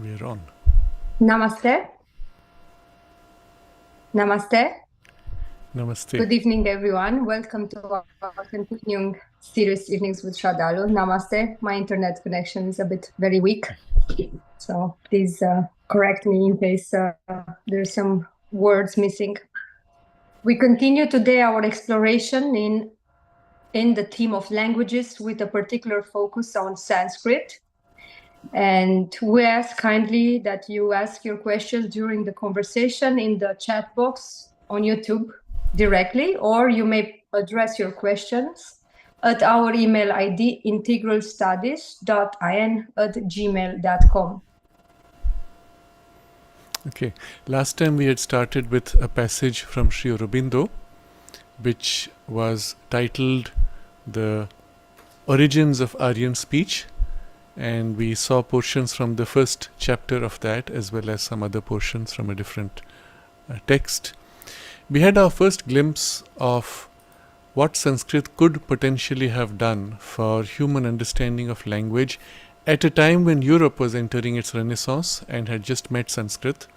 We're on. Namaste. Namaste. Namaste. Good evening, everyone. Welcome to our continuing series Evenings with Sraddhalu. Namaste. My internet connection is a bit very weak, so please correct me in case there's some words missing. We continue today our exploration in the theme of languages with a particular focus on Sanskrit. And we ask kindly that you ask your questions during the conversation in the chat box on YouTube directly, or you may address your questions at our email ID integralstudies.in@gmail.com. Okay. Last time we had started with a passage from Sri Aurobindo, which was titled The Origins of Aryan Speech, and we saw portions from the first chapter of that as well as some other portions from a different text. We had our first glimpse of what Sanskrit could potentially have done for human understanding of language at a time when Europe was entering its renaissance and had just met Sanskrit,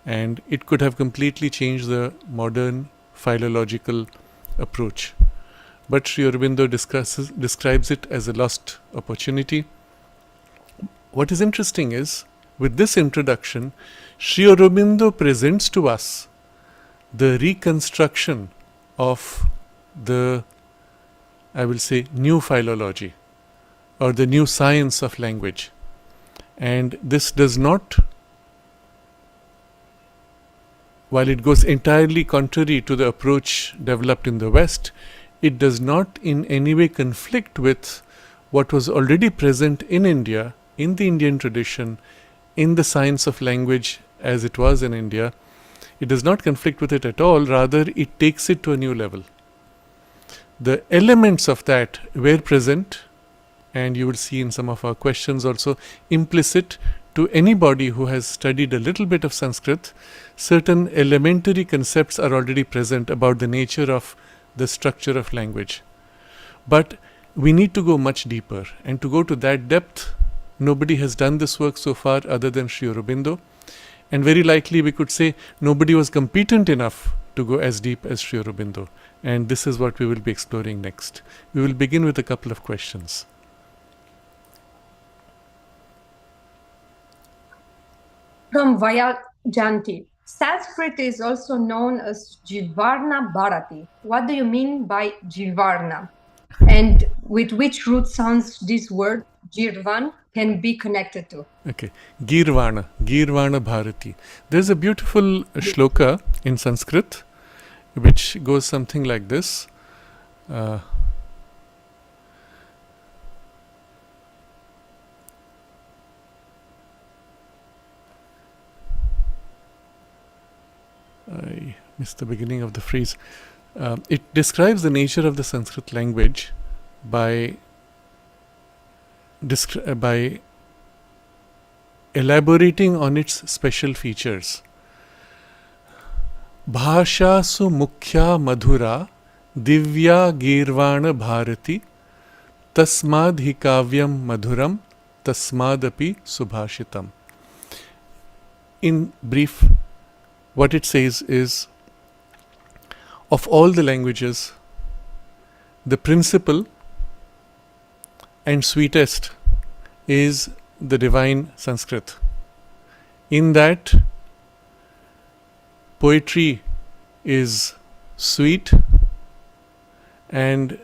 and it could have completely changed the modern philological approach. But Sri Aurobindo describes it as a lost opportunity. What is interesting is, with this introduction, Sri Aurobindo presents to us the reconstruction of the, I will say, new philology or the new science of language. And this does not, while it goes entirely contrary to the approach developed in the West, it does not in any way conflict with what was already present in India, in the Indian tradition, in the science of language as it was in India. It does not conflict with it at all, rather it takes it to a new level. The elements of that were present, and you will see in some of our questions also, implicit to anybody who has studied a little bit of Sanskrit. Certain elementary concepts are already present about the nature of the structure of language. But we need to go much deeper, and to go to that depth, nobody has done this work so far other than Sri Aurobindo. And very likely we could say nobody was competent enough to go as deep as Sri Aurobindo. And this is what we will be exploring next. We will begin with a couple of questions. From Vayajanti. Sanskrit is also known as Girvana Bharati. What do you mean by Girvana? And with which root sounds this word Girvan can be connected to? Okay, Girvana Bharati. There's a beautiful shloka in Sanskrit which goes something like this. I missed the beginning of the phrase. It describes the nature of the Sanskrit language by elaborating on its special features. Bhasha su mukhya madhura divya girvana bharati tasmad hi kavyam madhuram tasmadapi subhashitam. In brief, what it says is, of all the languages, the principal and sweetest is the divine Sanskrit. In that, poetry is sweet, and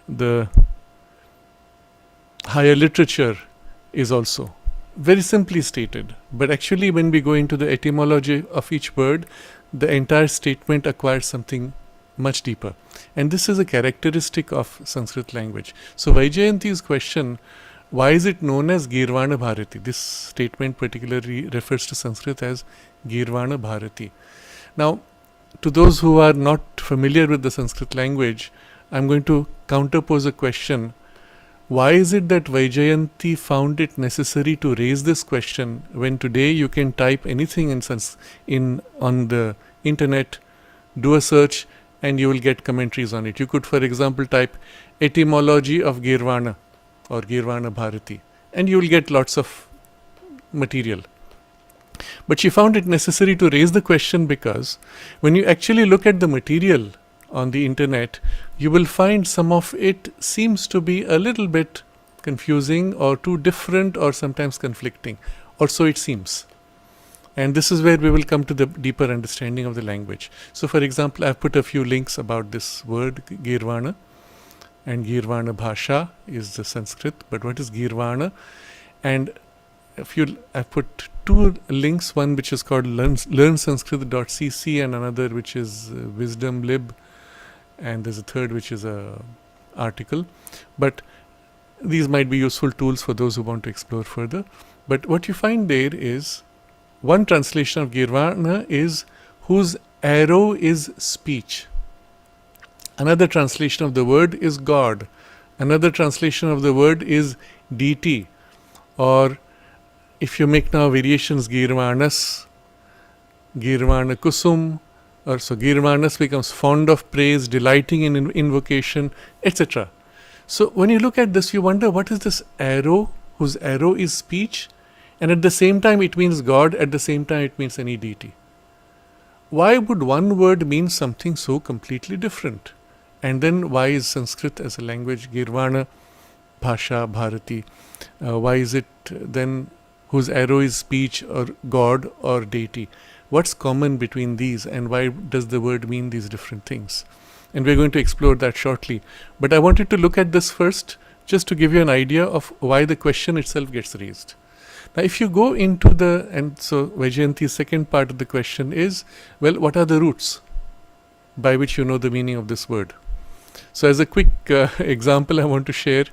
the higher literature is also. Very simply stated, but actually when we go into the etymology of each word, the entire statement acquires something much deeper. And this is a characteristic of Sanskrit language. So Vaijayanti's question, why is it known as Girvana Bharati? This statement particularly refers to Sanskrit as Girvana Bharati. Now, to those who are not familiar with the Sanskrit language, I'm going to counterpose a question. Why is it that Vaijayanti found it necessary to raise this question when today you can type anything on the internet, do a search, and you will get commentaries on it? You could, for example, type etymology of Girvana or Girvana Bharati, and you will get lots of material. But she found it necessary to raise the question because when you actually look at the material on the internet, you will find some of it seems to be a little bit confusing or too different or sometimes conflicting, or so it seems. And this is where we will come to the deeper understanding of the language. So for example, I've put a few links about this word Girvana, and Girvana Bhasha is the Sanskrit, but what is Girvana? And I've put two links, one which is called learnsanskrit.cc and another which is Wisdom Lib, and there's a third which is a article. But these might be useful tools for those who want to explore further. But what you find there is one translation of Girvana is whose arrow is speech. Another translation of the word is God. Another translation of the word is deity. Or if you make now variations, Girvanas, Girvana Kusum, or so Girvanas becomes fond of praise, delighting in invocation, etc. So when you look at this, you wonder what is this arrow, whose arrow is speech, and at the same time it means God, at the same time it means any deity. Why would one word mean something so completely different? And then why is Sanskrit as a language, Girvana, Bhasha, Bharati, why is it then whose arrow is speech or God or deity? What's common between these, and why does the word mean these different things? And we're going to explore that shortly. But I wanted to look at this first, just to give you an idea of why the question itself gets raised. Now, if you go into and so Vaijayanti's second part of the question is, well, what are the roots by which you know the meaning of this word? So as a quick example I want to share,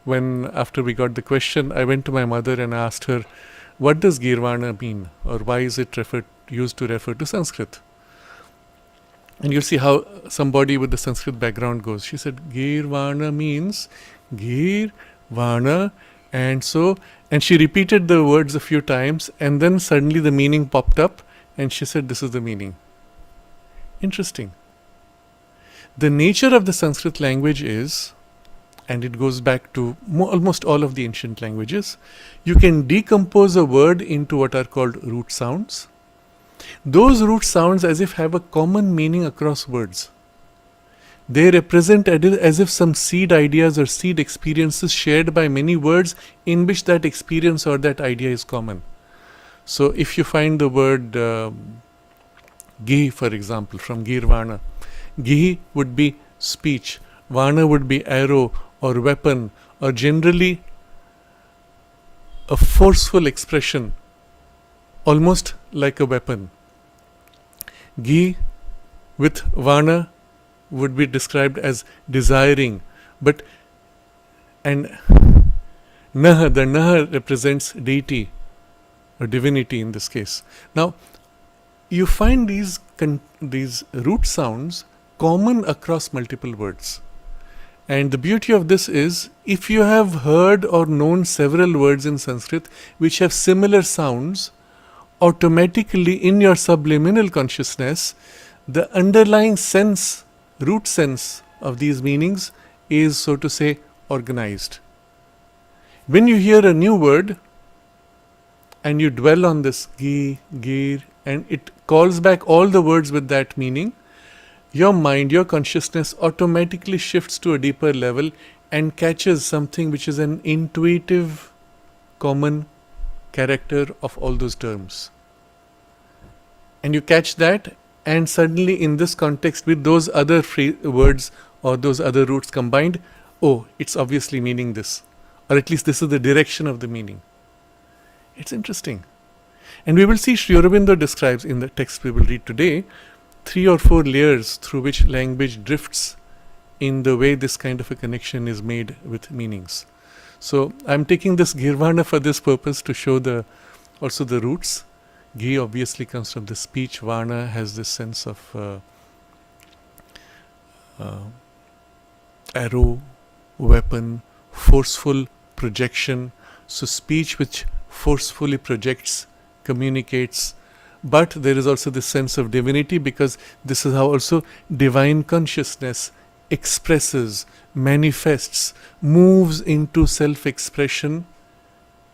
after we got the question, I went to my mother and asked her, what does Girvana mean, or why is it used to refer to Sanskrit? And you'll see how somebody with the Sanskrit background goes. She said, Girvana means Girvana, and she repeated the words a few times, and then suddenly the meaning popped up, and she said, this is the meaning. Interesting. The nature of the Sanskrit language is, and it goes back to almost all of the ancient languages, you can decompose a word into what are called root sounds. Those root sounds as if have a common meaning across words. They represent as if some seed ideas or seed experiences shared by many words in which that experience or that idea is common. So if you find the word Gi, for example, from Girvana, Gi would be speech, Vana would be arrow or weapon, or generally a forceful expression, almost like a weapon. Gi with Vana would be described as desiring, and Nah, the Nah represents deity or divinity in this case. Now, you find these root sounds common across multiple words. And the beauty of this is, if you have heard or known several words in Sanskrit which have similar sounds, automatically in your subliminal consciousness, the underlying root sense of these meanings is, so to say, organized. When you hear a new word and you dwell on this gi, gir, and it calls back all the words with that meaning, your mind, your consciousness automatically shifts to a deeper level and catches something which is an intuitive, common character of all those terms. And you catch that, and suddenly in this context with those other words or those other roots combined, oh, it's obviously meaning this, or at least this is the direction of the meaning. It's interesting. And we will see Sri Aurobindo describes in the text we will read today 3 or 4 layers through which language drifts in the way this kind of a connection is made with meanings. So I'm taking this Girvana for this purpose to show also the roots. Gi obviously comes from the speech. Vana has this sense of arrow, weapon, forceful projection. So speech which forcefully projects, communicates. But there is also this sense of divinity, because this is how also divine consciousness expresses, manifests, moves into self-expression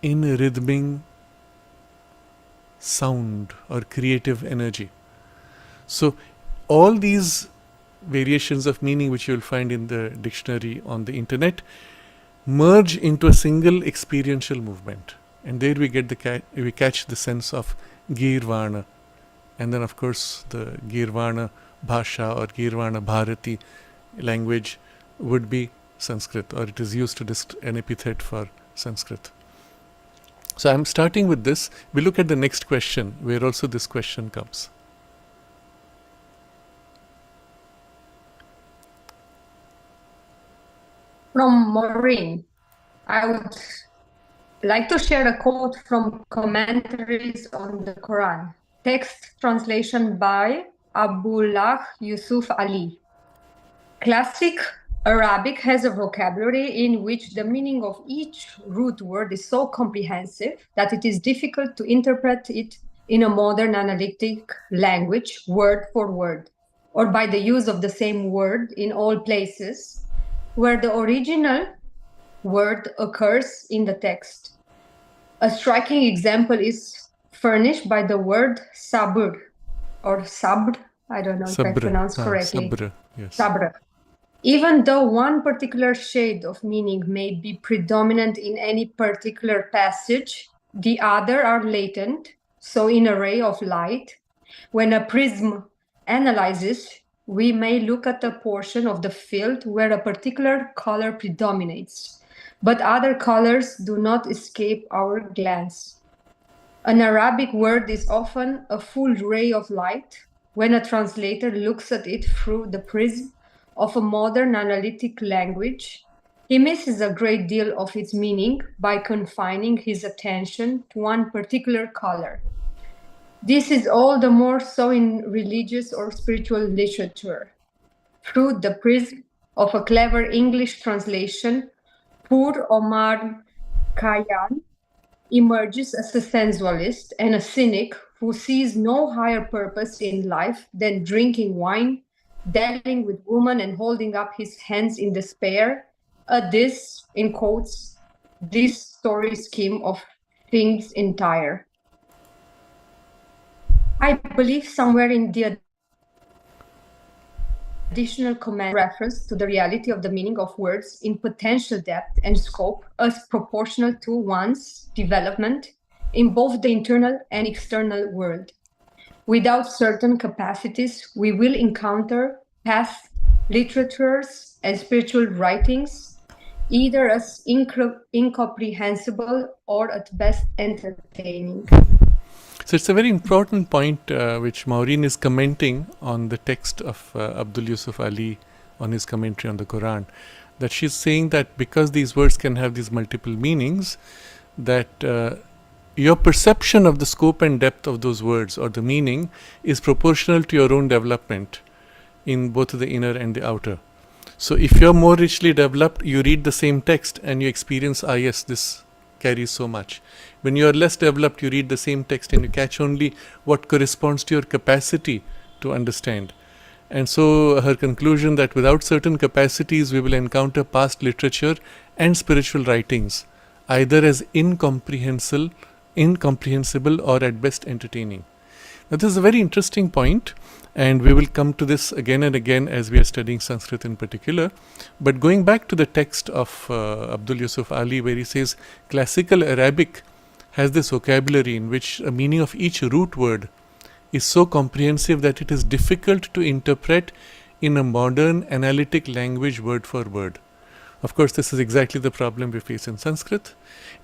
in rhythmic sound or creative energy. So all these variations of meaning which you will find in the dictionary on the internet merge into a single experiential movement, and there we get we catch the sense of Girvana, and then of course the Girvana Bhasha or Girvana Bharati language would be Sanskrit, or it is used to an epithet for Sanskrit. So I'm starting with this. We look at the next question, where also this question comes. From Maureen, I would like to share a quote from Commentaries on the Quran, text translation by Abdullah Yusuf Ali. Classic Arabic has a vocabulary in which the meaning of each root word is so comprehensive that it is difficult to interpret it in a modern analytic language, word for word, or by the use of the same word in all places where the original word occurs in the text. A striking example is furnished by the word sabr or sabr. I don't know if I pronounce correctly. Sabr, yes. Sabr. Even though one particular shade of meaning may be predominant in any particular passage, the other are latent. So in a ray of light, when a prism analyzes, we may look at a portion of the field where a particular color predominates, but other colors do not escape our glance. An Arabic word is often a full ray of light when a translator looks at it through the prism of a modern analytic language. He misses a great deal of its meaning by confining his attention to one particular color. This is all the more so in religious or spiritual literature. Through the prism of a clever English translation, Pur Omar Khayyam emerges as a sensualist and a cynic who sees no higher purpose in life than drinking wine, dallying with women, and holding up his hands in despair at this, in quotes, this story scheme of things entire. I believe somewhere in the additional comment reference to the reality of the meaning of words in potential depth and scope as proportional to one's development in both the internal and external world. Without certain capacities, we will encounter past literatures and spiritual writings either as incomprehensible or at best entertaining. So it's a very important point which Maureen is commenting on the text of Abdul Yusuf Ali on his commentary on the Quran, that she's saying that because these words can have these multiple meanings, that your perception of the scope and depth of those words or the meaning is proportional to your own development in both the inner and the outer. So if you're more richly developed, you read the same text and you experience, yes, this carries so much. When you are less developed, you read the same text and you catch only what corresponds to your capacity to understand. And so her conclusion that without certain capacities, we will encounter past literature and spiritual writings either as incomprehensible or at best entertaining. Now this is a very interesting point, and we will come to this again and again as we are studying Sanskrit in particular. But going back to the text of Abdul Yusuf Ali, where he says classical Arabic has this vocabulary in which a meaning of each root word is so comprehensive that it is difficult to interpret in a modern analytic language word for word. Of course, this is exactly the problem we face in Sanskrit.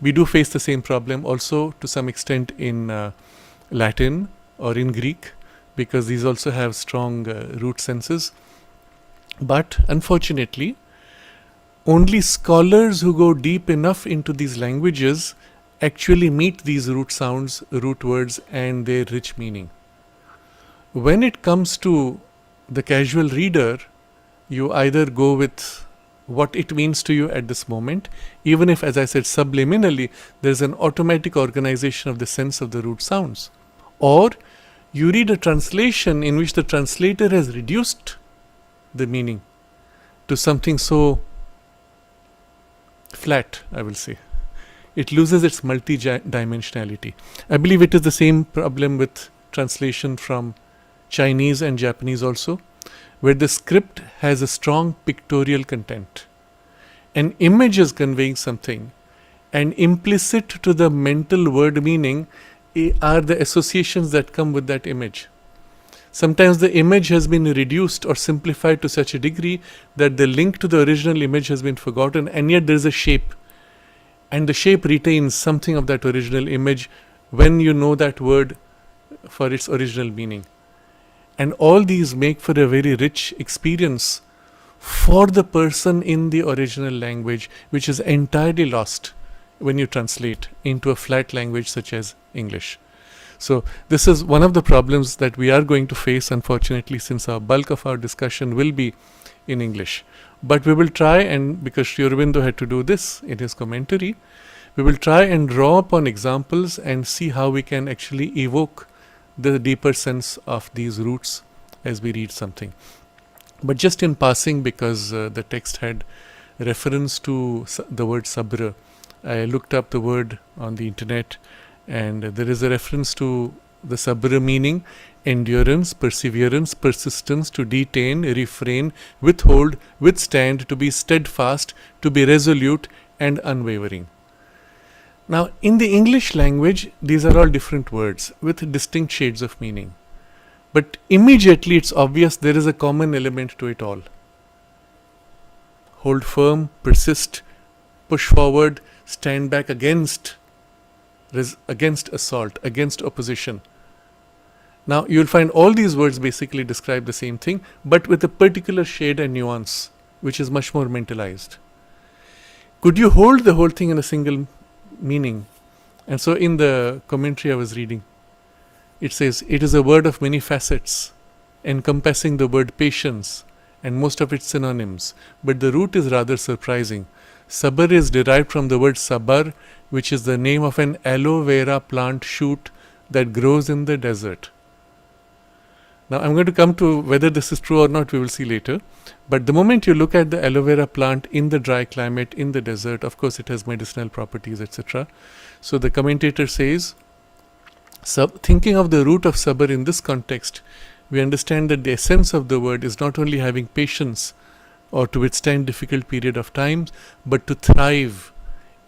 We do face the same problem also to some extent in Latin or in Greek, because these also have strong root senses. But unfortunately, only scholars who go deep enough into these languages actually meet these root sounds, root words, and their rich meaning. When it comes to the casual reader, you either go with what it means to you at this moment, even if, as I said, subliminally, there's an automatic organization of the sense of the root sounds. Or you read a translation in which the translator has reduced the meaning to something so flat, I will say. it loses its multi-dimensionality. I believe it is the same problem with translation from Chinese and Japanese also, where the script has a strong pictorial content. An image is conveying something, and implicit to the mental word meaning are the associations that come with that image. Sometimes the image has been reduced or simplified to such a degree that the link to the original image has been forgotten, and yet there is a shape. And the shape retains something of that original image when you know that word for its original meaning. And all these make for a very rich experience for the person in the original language, which is entirely lost when you translate into a flat language such as English. So this is one of the problems that we are going to face, unfortunately, since our bulk of our discussion will be in English. But we will try, and because Sri Aurobindo had to do this in his commentary, we will try and draw upon examples and see how we can actually evoke the deeper sense of these roots as we read something. But just in passing, because the text had reference to the word sabra, I looked up the word on the internet, and there is a reference to the sabra meaning endurance, perseverance, persistence, to detain, refrain, withhold, withstand, to be steadfast, to be resolute and unwavering. Now, in the English language, these are all different words with distinct shades of meaning. But immediately it's obvious there is a common element to it all. Hold firm, persist, push forward, stand back against assault, against opposition. Now, you'll find all these words basically describe the same thing, but with a particular shade and nuance, which is much more mentalized. Could you hold the whole thing in a single meaning? And so in the commentary I was reading, it says, it is a word of many facets, encompassing the word patience and most of its synonyms, but the root is rather surprising. Sabr is derived from the word sabar, which is the name of an aloe vera plant shoot that grows in the desert. Now, I'm going to come to whether this is true or not, we will see later. But the moment you look at the aloe vera plant in the dry climate, in the desert, of course it has medicinal properties, etc. So the commentator says, thinking of the root of sabr in this context, we understand that the essence of the word is not only having patience or to withstand difficult period of time, but to thrive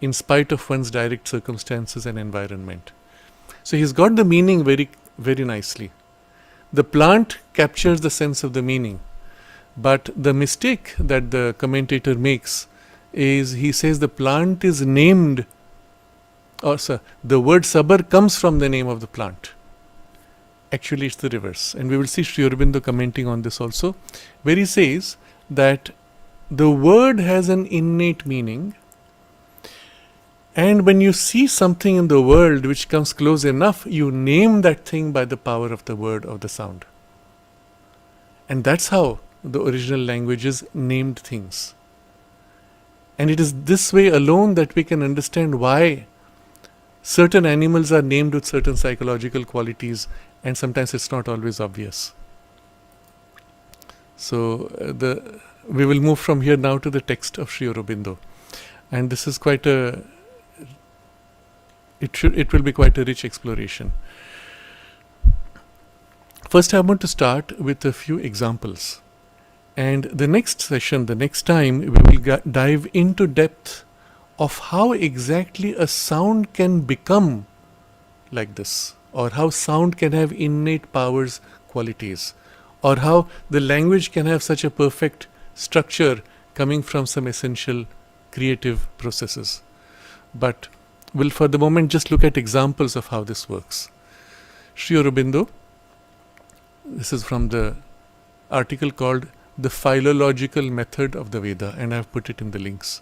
in spite of one's direct circumstances and environment. So he's got the meaning very, very nicely. The plant captures the sense of the meaning, but the mistake that the commentator makes is he says the plant is named, the word sabr comes from the name of the plant. Actually, it's the reverse. And we will see Sri Aurobindo commenting on this also, where he says that the word has an innate meaning, and when you see something in the world which comes close enough, you name that thing by the power of the word or the sound. And that's how the original languages named things. And it is this way alone that we can understand why certain animals are named with certain psychological qualities, and sometimes it's not always obvious. So we will move from here now to the text of Sri Aurobindo. And this is quite it will be quite a rich exploration. First, I want to start with a few examples. And the next session, the next time, we will dive into depth of how exactly a sound can become like this, or how sound can have innate powers, qualities, or how the language can have such a perfect structure coming from some essential creative processes. But we'll for the moment just look at examples of how this works. Sri Aurobindo, this is from the article called The Philological Method of the Veda, and I've put it in the links.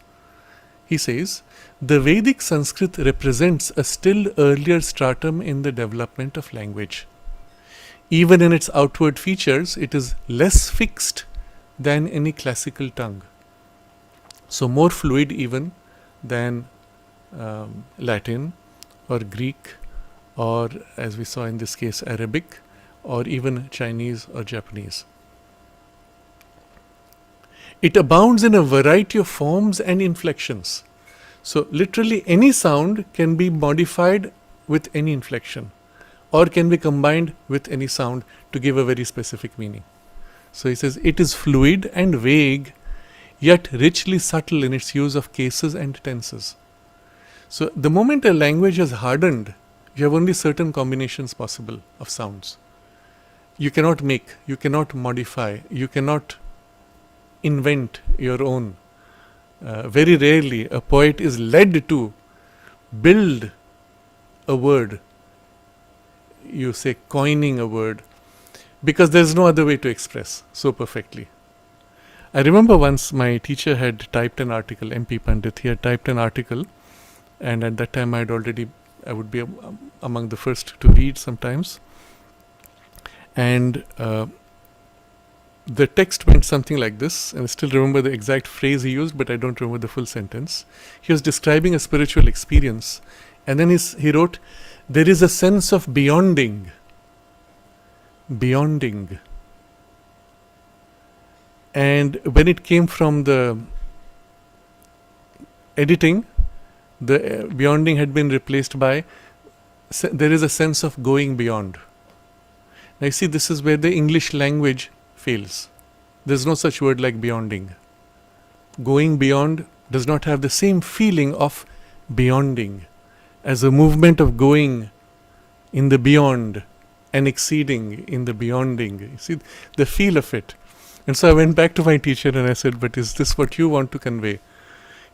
He says, the Vedic Sanskrit represents a still earlier stratum in the development of language. Even in its outward features, it is less fixed than any classical tongue. So more fluid even than Latin or Greek, or as we saw in this case Arabic, or even Chinese or Japanese. It abounds in a variety of forms and inflections. So literally any sound can be modified with any inflection, or can be combined with any sound to give a very specific meaning. So he says, it is fluid and vague, yet richly subtle in its use of cases and tenses. So the moment a language is hardened, you have only certain combinations possible of sounds. You cannot make, you cannot modify, you cannot invent your own. Very rarely a poet is led to build a word, you say coining a word, because there is no other way to express so perfectly. I remember once my teacher had typed an article, MP Pandit, he had typed an article, and at that time I would be among the first to read sometimes, and the text went something like this, and I still remember the exact phrase he used, but I don't remember the full sentence. He was describing a spiritual experience, and then he wrote, there is a sense of beyonding. And when it came from the editing, the beyonding had been replaced by, there is a sense of going beyond. Now you see, this is where the English language fails. There's no such word like beyonding. Going beyond does not have the same feeling of beyonding as a movement of going in the beyond and exceeding in the beyonding. You see the feel of it. And so I went back to my teacher and I said, but is this what you want to convey?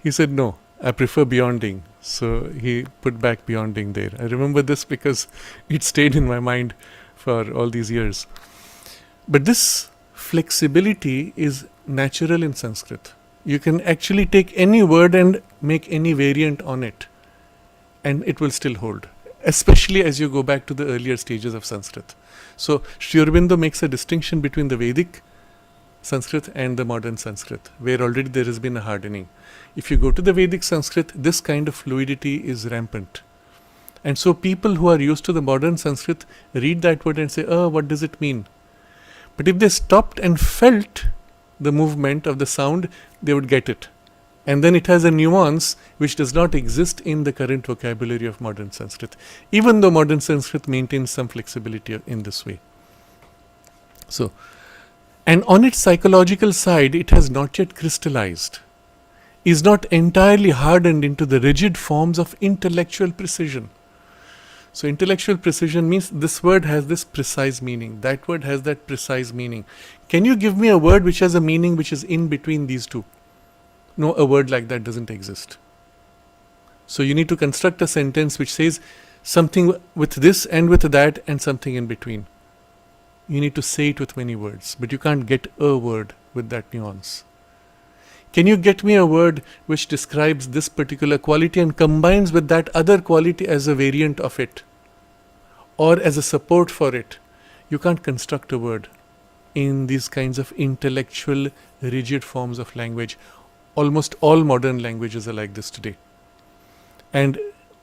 He said, no, I prefer beyonding. So he put back beyonding there. I remember this because it stayed in my mind for all these years. But this flexibility is natural in Sanskrit. You can actually take any word and make any variant on it, and it will still hold, especially as you go back to the earlier stages of Sanskrit. So Sri Aurobindo makes a distinction between the Vedic Sanskrit and the modern Sanskrit, where already there has been a hardening. If you go to the Vedic Sanskrit, this kind of fluidity is rampant. And so people who are used to the modern Sanskrit read that word and say, oh, what does it mean? But if they stopped and felt the movement of the sound, they would get it. And then it has a nuance which does not exist in the current vocabulary of modern Sanskrit, even though modern Sanskrit maintains some flexibility in this way. So, and on its psychological side, it has not yet crystallized, is not entirely hardened into the rigid forms of intellectual precision. So intellectual precision means this word has this precise meaning, that word has that precise meaning. Can you give me a word which has a meaning which is in between these two? No, a word like that doesn't exist. So you need to construct a sentence which says something with this and with that and something in between. You need to say it with many words, but you can't get a word with that nuance. Can you get me a word which describes this particular quality and combines with that other quality as a variant of it, or as a support for it? You can't construct a word in these kinds of intellectual, rigid forms of language. Almost all modern languages are like this today. And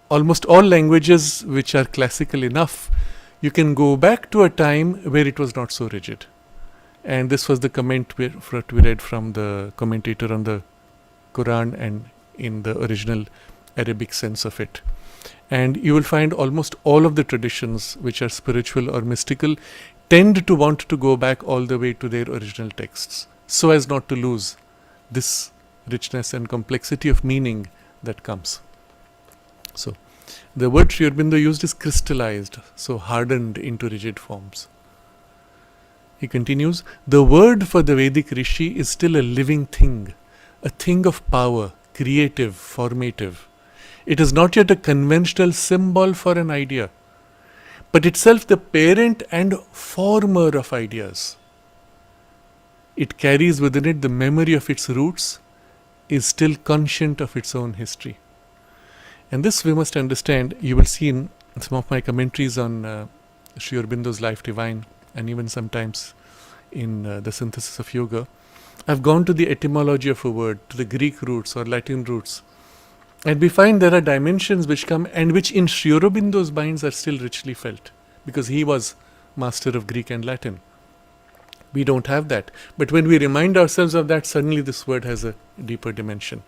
almost all languages which are classical enough, you can go back to a time where it was not so rigid. And this was the comment we read from the commentator on the Quran and in the original Arabic sense of it. And you will find almost all of the traditions which are spiritual or mystical tend to want to go back all the way to their original texts, so as not to lose this richness and complexity of meaning that comes. So the word Sri Aurobindo used is crystallized, so hardened into rigid forms. He continues, the word for the Vedic Rishi is still a living thing, a thing of power, creative, formative. It is not yet a conventional symbol for an idea, but itself the parent and former of ideas. It carries within it the memory of its roots, is still conscient of its own history. And this we must understand. You will see in some of my commentaries on Sri Aurobindo's Life Divine, and even sometimes in the Synthesis of Yoga, I've gone to the etymology of a word, to the Greek roots or Latin roots. And we find there are dimensions which come and which in Sri Aurobindo's minds are still richly felt, because he was master of Greek and Latin. We don't have that. But when we remind ourselves of that, suddenly this word has a deeper dimension.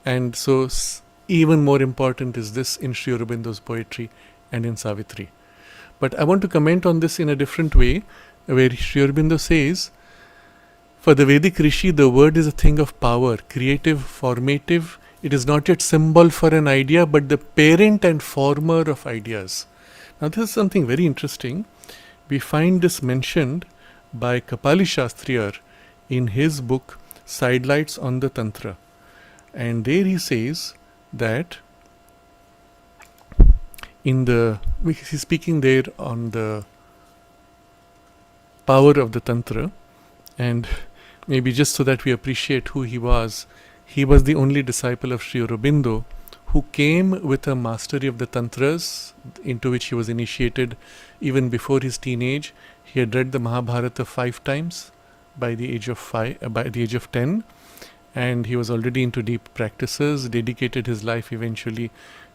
And so even more important is this in Sri Aurobindo's poetry and in Savitri. But I want to comment on this in a different way, where Sri Aurobindo says, for the Vedic Rishi, the word is a thing of power, creative, formative. It is not yet symbol for an idea, but the parent and former of ideas. Now this is something very interesting. We find this mentioned by Kapali Shastriyar in his book Sidelights on the Tantra. And there he says that he's speaking there on the power of the Tantra, and maybe just so that we appreciate who he was the only disciple of Sri Aurobindo who came with a mastery of the Tantras into which he was initiated even before his teenage. He had read the Mahabharata 5 times by the age of 10, and he was already into deep practices, dedicated his life eventually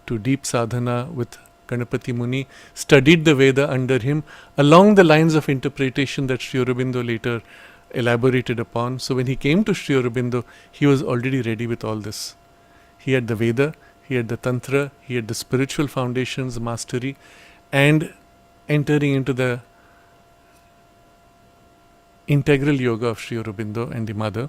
to deep sadhana with Ganapati Muni, studied the Veda under him along the lines of interpretation that Sri Aurobindo later elaborated upon. So when he came to Sri Aurobindo, he was already ready with all this. He had the Veda, he had the Tantra, he had the spiritual foundations, mastery, and entering into the integral yoga of Sri Aurobindo and the mother.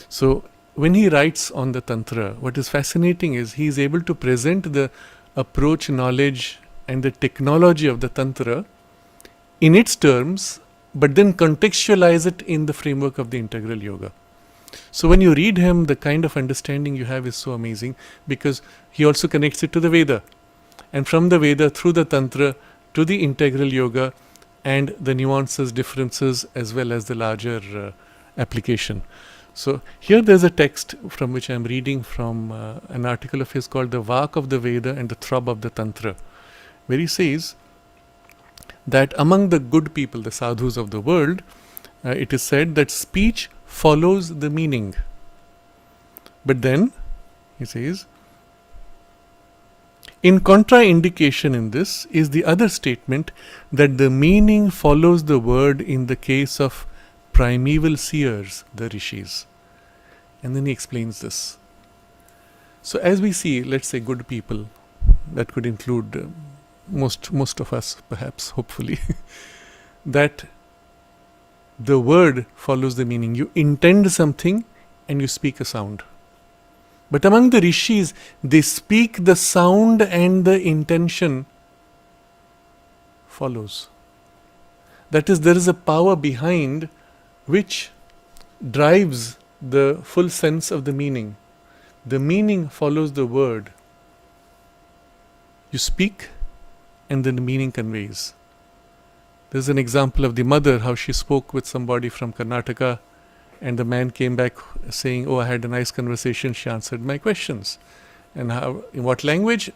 So when he writes on the Tantra, what is fascinating is he is able to present the approach, knowledge, and the technology of the Tantra in its terms, but then contextualize it in the framework of the integral yoga. So when you read him, the kind of understanding you have is so amazing, because he also connects it to the Veda, and from the Veda through the Tantra to the integral yoga and the nuances, differences, as well as the larger application. So here there's a text from which I'm reading from an article of his called The Vak of the Veda and the Throb of the Tantra, where he says that among the good people, the sadhus of the world, it is said that speech follows the meaning. But then, he says, in contraindication in this is the other statement that the meaning follows the word in the case of primeval seers, the rishis. And then he explains this. So as we see, let's say good people, that could include most of us perhaps, hopefully, that the word follows the meaning. You intend something and you speak a sound. But among the rishis, they speak the sound and the intention follows. That is, there is a power behind which drives the full sense of the meaning. The meaning follows the word. You speak and then the meaning conveys. There's an example of the mother, how she spoke with somebody from Karnataka, and the man came back saying, "Oh, I had a nice conversation, she answered my questions." And how, in what language?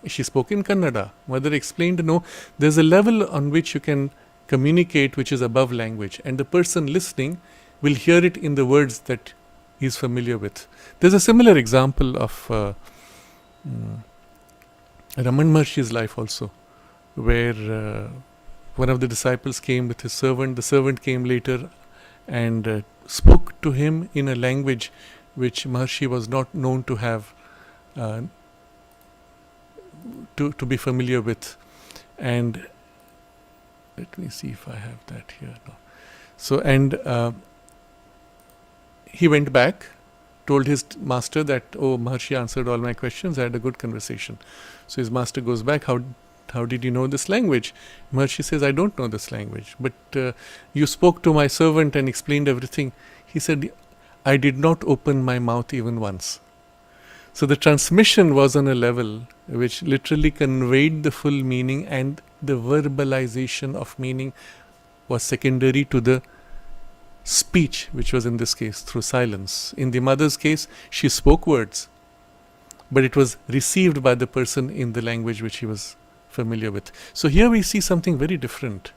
She spoke in Kannada. Mother explained, no, there's a level on which you can communicate which is above language, and the person listening will hear it in the words that he's familiar with. There's a similar example of Raman Maharshi's life also, where one of the disciples came with his servant. The servant came later and spoke to him in a language which Maharshi was not known to have, to be familiar with. And let me see if I have that here. No. So, and he went back, told his master that, "Oh, Maharshi answered all my questions, I had a good conversation." So his master goes back, how did you know this language? Maharshi says, "I don't know this language, but you spoke to my servant and explained everything." He said, "I did not open my mouth even once." So the transmission was on a level which literally conveyed the full meaning, and the verbalization of meaning was secondary to the speech, which was in this case through silence. In the mother's case, she spoke words, but it was received by the person in the language which he was familiar with. So here we see something very different,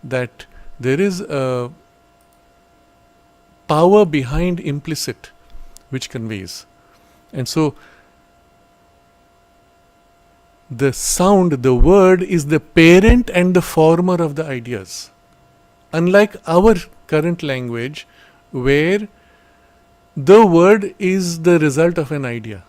that there is a power behind implicit which conveys. And so the sound, the word, is the parent and the former of the ideas. Unlike our current language, where the word is the result of an idea.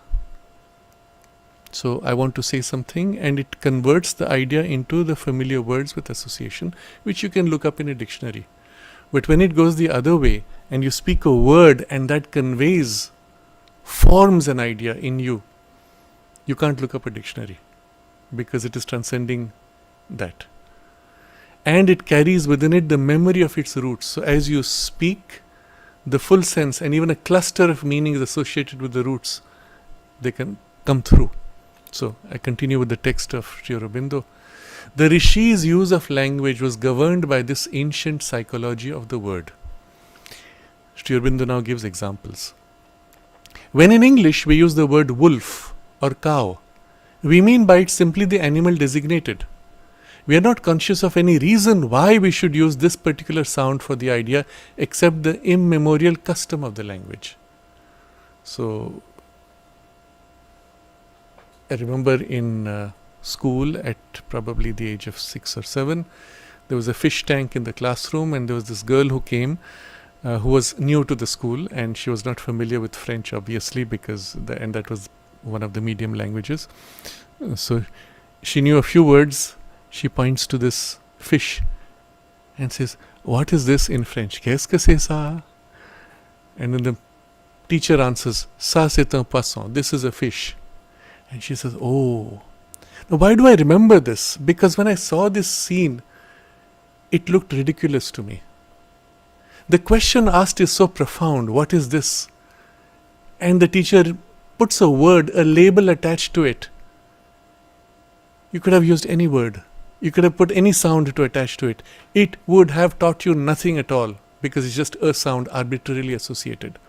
So I want to say something, and it converts the idea into the familiar words with association, which you can look up in a dictionary. But when it goes the other way, and you speak a word and that forms an idea in you, you can't look up a dictionary because it is transcending that. And it carries within it the memory of its roots. So as you speak, the full sense and even a cluster of meanings associated with the roots, they can come through. So I continue with the text of Sri Aurobindo. The Rishi's use of language was governed by this ancient psychology of the word. Sri Aurobindo now gives examples. When in English we use the word wolf or cow, we mean by it simply the animal designated. We are not conscious of any reason why we should use this particular sound for the idea except the immemorial custom of the language. So I remember in school at probably the age of 6 or 7, there was a fish tank in the classroom, and there was this girl who came who was new to the school, and she was not familiar with French, obviously, because that was one of the medium languages. So she knew a few words. She points to this fish and says, "What is this in French? Qu'est-ce que c'est ça?" And then the teacher answers, "Ça c'est un poisson. This is a fish." And she says, "Oh." Now why do I remember this? Because when I saw this scene, it looked ridiculous to me. The question asked is so profound. What is this? And the teacher puts a word, a label attached to it. You could have used any word. You could have put any sound to attach to it. It would have taught you nothing at all, because it's just a sound arbitrarily associated.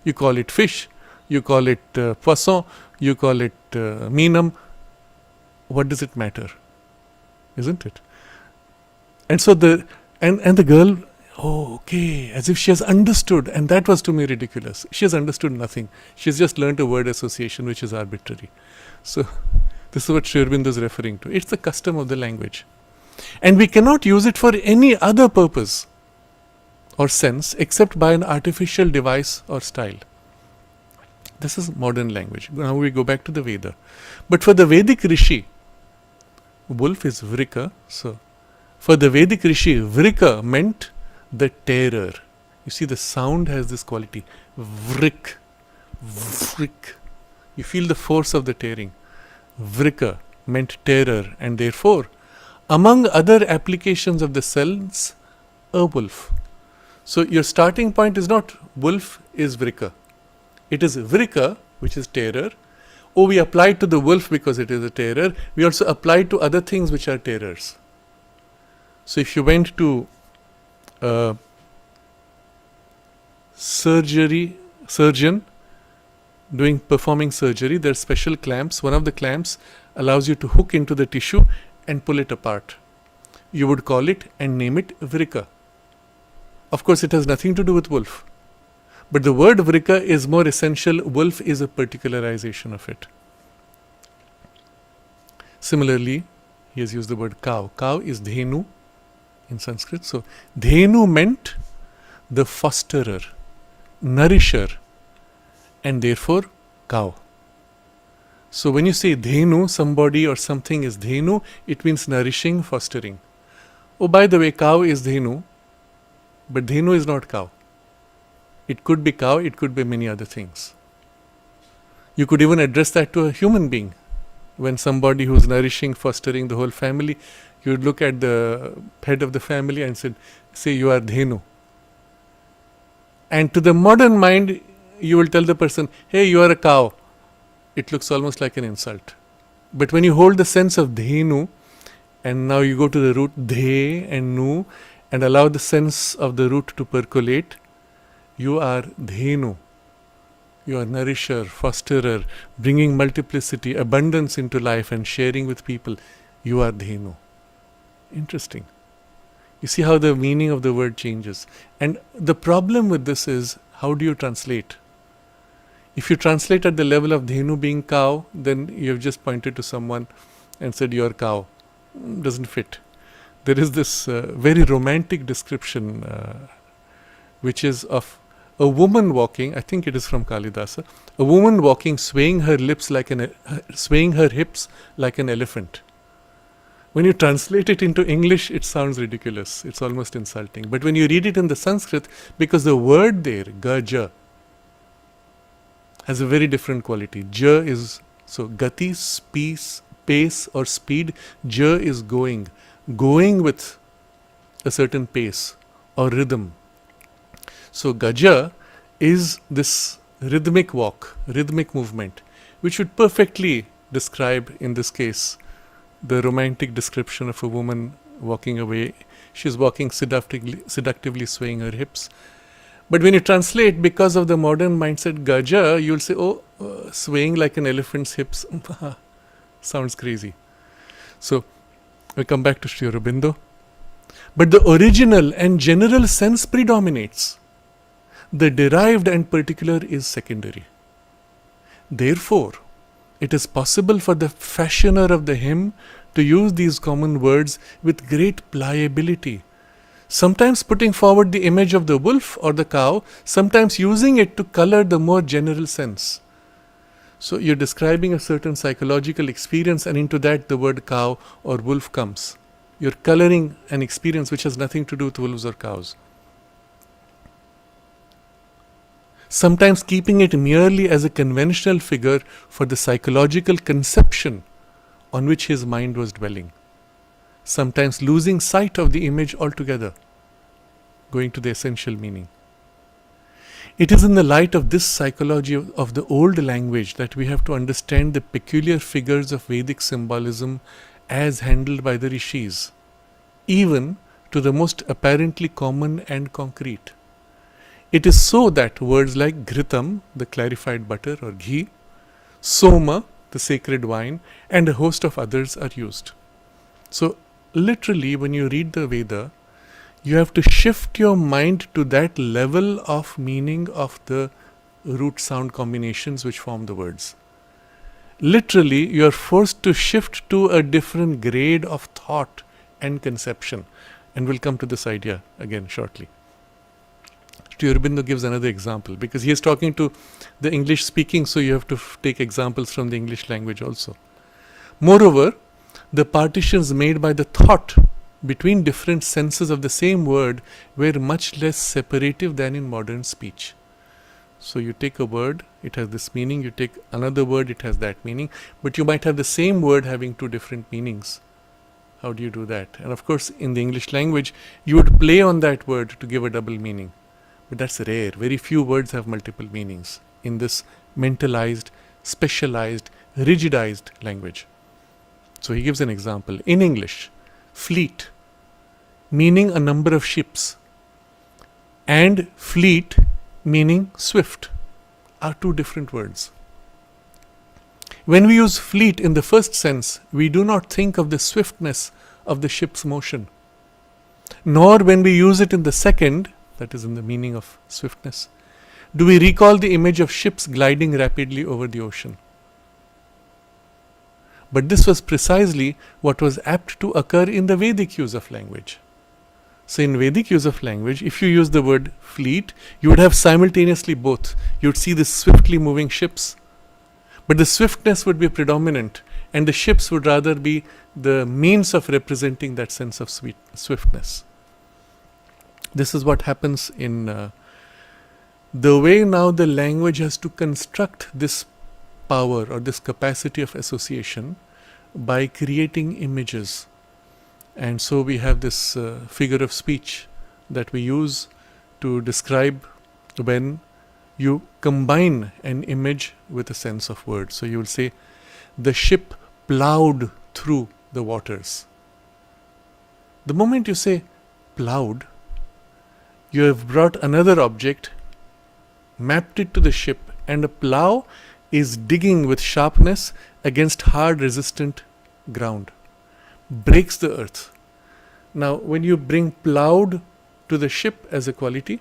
You call it fish, you call it poisson, you call it meenam. What does it matter? Isn't it? And so the girl, oh, okay, as if she has understood, and that was to me ridiculous. She has understood nothing. She has just learnt a word association which is arbitrary. So this is what Sri Aurobindo is referring to. It's the custom of the language. And we cannot use it for any other purpose or sense except by an artificial device or style. This is modern language. Now we go back to the Veda. But for the Vedic Rishi, wolf is vrika. So for the Vedic Rishi, vrika meant the terror. You see, the sound has this quality. Vrik. Vrik. You feel the force of the tearing. Vrika meant terror, and therefore, among other applications of the sense, a wolf. So your starting point is not wolf is vrika. It is vrika, which is terror. Oh, we apply it to the wolf because it is a terror. We also apply it to other things which are terrors. So if you went to a surgeon performing surgery, there are special clamps. One of the clamps allows you to hook into the tissue and pull it apart. You would call it and name it vrika. Of course, it has nothing to do with wolf. But the word vrika is more essential. Wolf is a particularization of it. Similarly, he has used the word cow. Cow is dhenu in Sanskrit. So, dhenu meant the fosterer, nourisher, and therefore cow. So when you say dhenu, somebody or something is dhenu, it means nourishing, fostering. Oh, by the way, cow is dhenu, but dhenu is not cow. It could be cow, it could be many other things. You could even address that to a human being. When somebody who is nourishing, fostering the whole family, you would look at the head of the family and say you are dhenu. And to the modern mind, you will tell the person, hey, you are a cow. It looks almost like an insult. But when you hold the sense of dhenu, and now you go to the root dhe and nu, and allow the sense of the root to percolate, you are dhenu. You are nourisher, fosterer, bringing multiplicity, abundance into life and sharing with people. You are dhenu. Interesting. You see how the meaning of the word changes. And the problem with this is, how do you translate? If you translate at the level of dhenu being cow, then you have just pointed to someone and said you are cow. Doesn't fit. There is this very romantic description which is of a woman walking, I think it is from Kalidasa, a woman walking, swaying her hips like an elephant. When you translate it into English, it sounds ridiculous. It's almost insulting. But when you read it in the Sanskrit, because the word there, gaja, has a very different quality. Ja is, so gati, pace or speed. Ja is going with a certain pace or rhythm. So gaja is this rhythmic walk, rhythmic movement, which would perfectly describe, in this case, the romantic description of a woman walking away. She's walking seductively swaying her hips. But when you translate, because of the modern mindset, gaja, you'll say, swaying like an elephant's hips. Sounds crazy. So, we come back to Sri Aurobindo. But the original and general sense predominates. The derived and particular is secondary. Therefore, it is possible for the fashioner of the hymn to use these common words with great pliability, sometimes putting forward the image of the wolf or the cow, sometimes using it to color the more general sense. So you're describing a certain psychological experience, and into that the word cow or wolf comes. You're coloring an experience which has nothing to do with wolves or cows. Sometimes keeping it merely as a conventional figure for the psychological conception on which his mind was dwelling. Sometimes losing sight of the image altogether, going to the essential meaning. It is in the light of this psychology of the old language that we have to understand the peculiar figures of Vedic symbolism as handled by the rishis, even to the most apparently common and concrete. It is so that words like ghritam, the clarified butter or ghee, soma, the sacred wine, and a host of others are used. So, literally, when you read the Veda, you have to shift your mind to that level of meaning of the root sound combinations which form the words. Literally, you are forced to shift to a different grade of thought and conception. And we'll come to this idea again shortly. Sri Aurobindo gives another example, because he is talking to the English speaking, so you have to take examples from the English language also. Moreover, the partitions made by the thought between different senses of the same word were much less separative than in modern speech. So you take a word, it has this meaning, you take another word, it has that meaning, but you might have the same word having two different meanings. How do you do that? And of course, in the English language, you would play on that word to give a double meaning. But that's rare. Very few words have multiple meanings in this mentalized, specialized, rigidized language. So he gives an example. In English, fleet, meaning a number of ships, and fleet, meaning swift, are two different words. When we use fleet in the first sense, we do not think of the swiftness of the ship's motion. Nor when we use it in the second, that is in the meaning of swiftness, do we recall the image of ships gliding rapidly over the ocean. But this was precisely what was apt to occur in the Vedic use of language. So in Vedic use of language, if you use the word fleet, you would have simultaneously both. You would see the swiftly moving ships, but the swiftness would be predominant, and the ships would rather be the means of representing that sense of swiftness. This is what happens in the way now the language has to construct this power or this capacity of association by creating images. And so we have this figure of speech that we use to describe when you combine an image with a sense of word. So you will say, the ship plowed through the waters. The moment you say plowed, you have brought another object, mapped it to the ship, and a plow is digging with sharpness against hard resistant ground, breaks the earth. Now when you bring plowed to the ship as a quality,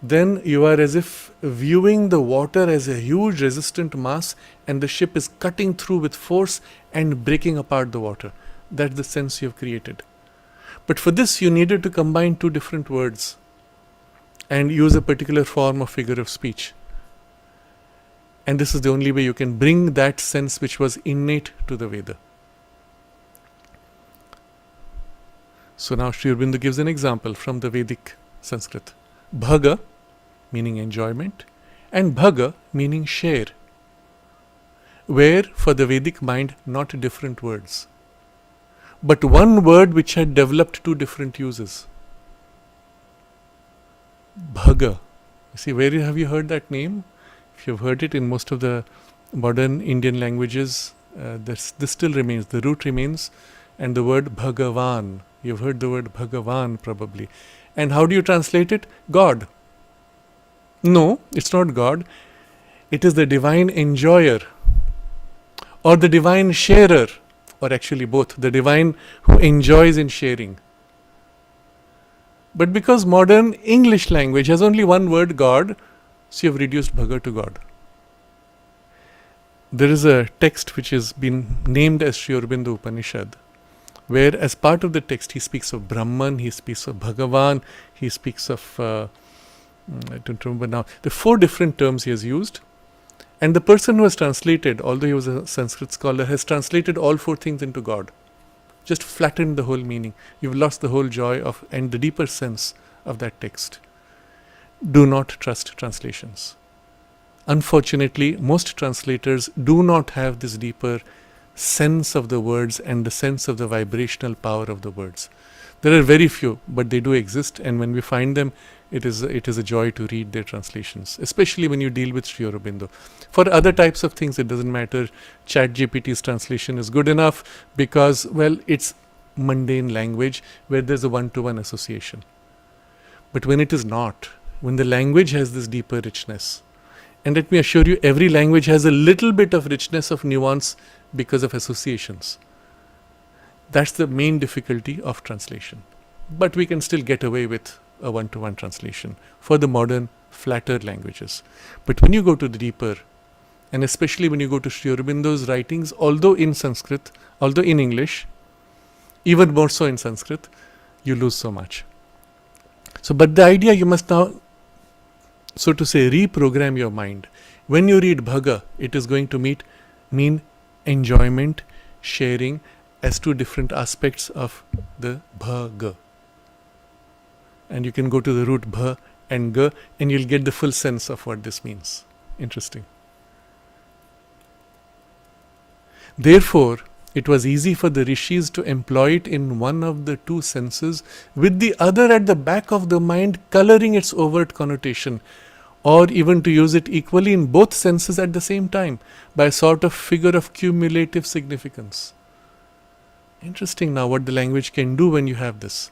then you are as if viewing the water as a huge resistant mass, and the ship is cutting through with force and breaking apart the water. That's the sense you have created. But for this you needed to combine two different words. and use a particular form or figure of speech. And this is the only way you can bring that sense which was innate to the Veda. So now Sri Aurobindo gives an example from the Vedic Sanskrit. Bhaga, meaning enjoyment, and bhaga, meaning share, were for the Vedic mind not different words, but one word which had developed two different uses. Bhaga. See, where have you heard that name? If you've heard it in most of the modern Indian languages, this still remains, the root remains, and the word Bhagavan. You've heard the word Bhagavan probably. And how do you translate it? God. No, it's not God. It is the divine enjoyer or the divine sharer, or actually both, the divine who enjoys in sharing. But because modern English language has only one word, God, so you have reduced Bhaga to God. There is a text which has been named as Sri Aurobindo Upanishad, where as part of the text he speaks of Brahman, he speaks of Bhagavan, he speaks of, I don't remember now, the 4 different terms he has used. And the person who has translated, although he was a Sanskrit scholar, has translated all 4 things into God. Just flattened the whole meaning. You've lost the whole joy of and the deeper sense of that text. Do not trust translations. Unfortunately, most translators do not have this deeper sense of the words and the sense of the vibrational power of the words. There are very few, but they do exist, and when we find them, it is a joy to read their translations, especially when you deal with Sri Aurobindo. For other types of things, it doesn't matter. ChatGPT's translation is good enough because, well, it's mundane language where there's a one-to-one association. But when it is not, when the language has this deeper richness, and let me assure you, every language has a little bit of richness of nuance because of associations. That's the main difficulty of translation. But we can still get away with a one-to-one translation for the modern, flatter languages. But when you go to the deeper, and especially when you go to Sri Aurobindo's writings, although in Sanskrit, although in English, even more so in Sanskrit, you lose so much. So, but the idea, you must now, so to say, reprogram your mind. When you read Bhaga, it is going to mean enjoyment, sharing, as 2 different aspects of the Bhaga. And you can go to the root Bha and Ga, and you'll get the full sense of what this means. Interesting. Therefore, it was easy for the rishis to employ it in one of the 2 senses, with the other at the back of the mind coloring its overt connotation, or even to use it equally in both senses at the same time, by a sort of figure of cumulative significance. Interesting now what the language can do when you have this.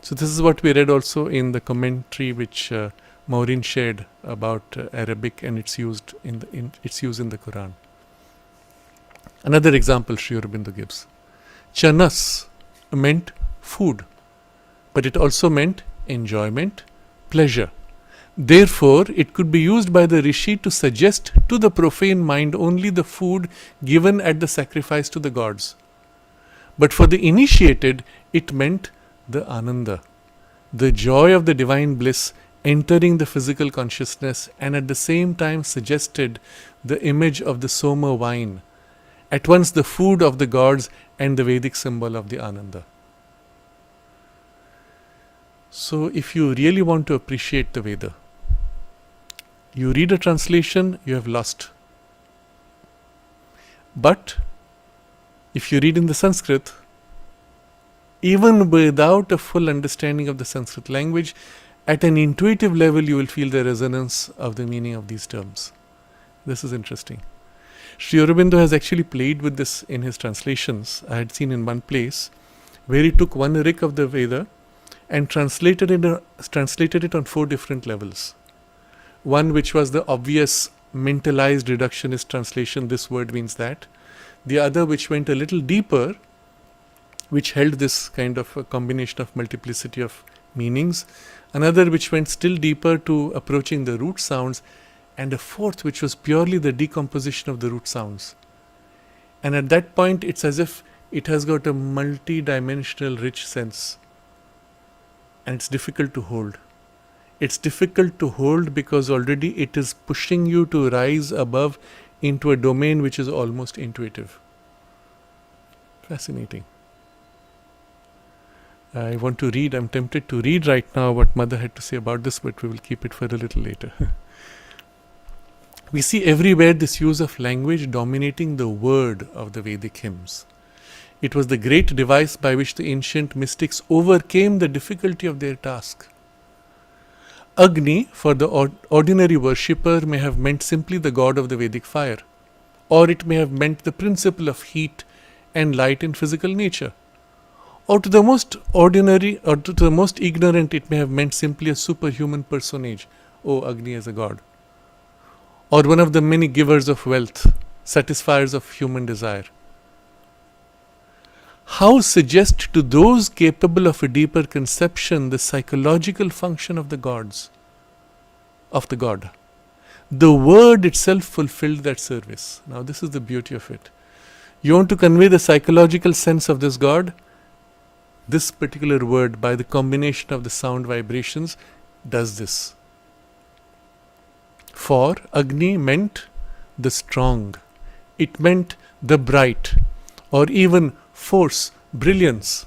So this is what we read also in the commentary which Maureen shared about Arabic and its use in the Quran. Another example Sri Aurobindo gives. Chanas meant food, but it also meant enjoyment, pleasure. Therefore, it could be used by the rishi to suggest to the profane mind only the food given at the sacrifice to the gods. But for the initiated, it meant the ananda, the joy of the divine bliss entering the physical consciousness, and at the same time suggested the image of the Soma wine, at once the food of the gods and the Vedic symbol of the ananda. So if you really want to appreciate the Veda, you read a translation, you have lost. But if you read in the Sanskrit, even without a full understanding of the Sanskrit language, at an intuitive level you will feel the resonance of the meaning of these terms. This is interesting. Sri Aurobindo has actually played with this in his translations. I had seen in one place where he took one rik of the Veda and translated it on 4 different levels. One which was the obvious mentalized reductionist translation, this word means that. The other which went a little deeper, which held this kind of a combination of multiplicity of meanings. Another which went still deeper to approaching the root sounds, and a fourth which was purely the decomposition of the root sounds. And at that point, it's as if it has got a multi-dimensional rich sense, and it's difficult to hold. It's difficult to hold because already it is pushing you to rise above into a domain which is almost intuitive. Fascinating. I want to read, I'm tempted to read right now what Mother had to say about this, but we will keep it for a little later. We see everywhere this use of language dominating the word of the Vedic hymns. It was the great device by which the ancient mystics overcame the difficulty of their task. Agni, for the ordinary worshipper, may have meant simply the god of the Vedic fire, or it may have meant the principle of heat and light in physical nature. Or to the most ordinary, or to the most ignorant, it may have meant simply a superhuman personage, Agni as a god. Or one of the many givers of wealth, satisfiers of human desire. How suggest to those capable of a deeper conception the psychological function of the gods, of the god? The word itself fulfilled that service. Now this is the beauty of it. You want to convey the psychological sense of this god? This particular word, by the combination of the sound vibrations, does this. For Agni meant the strong. It meant the bright, or even force, brilliance.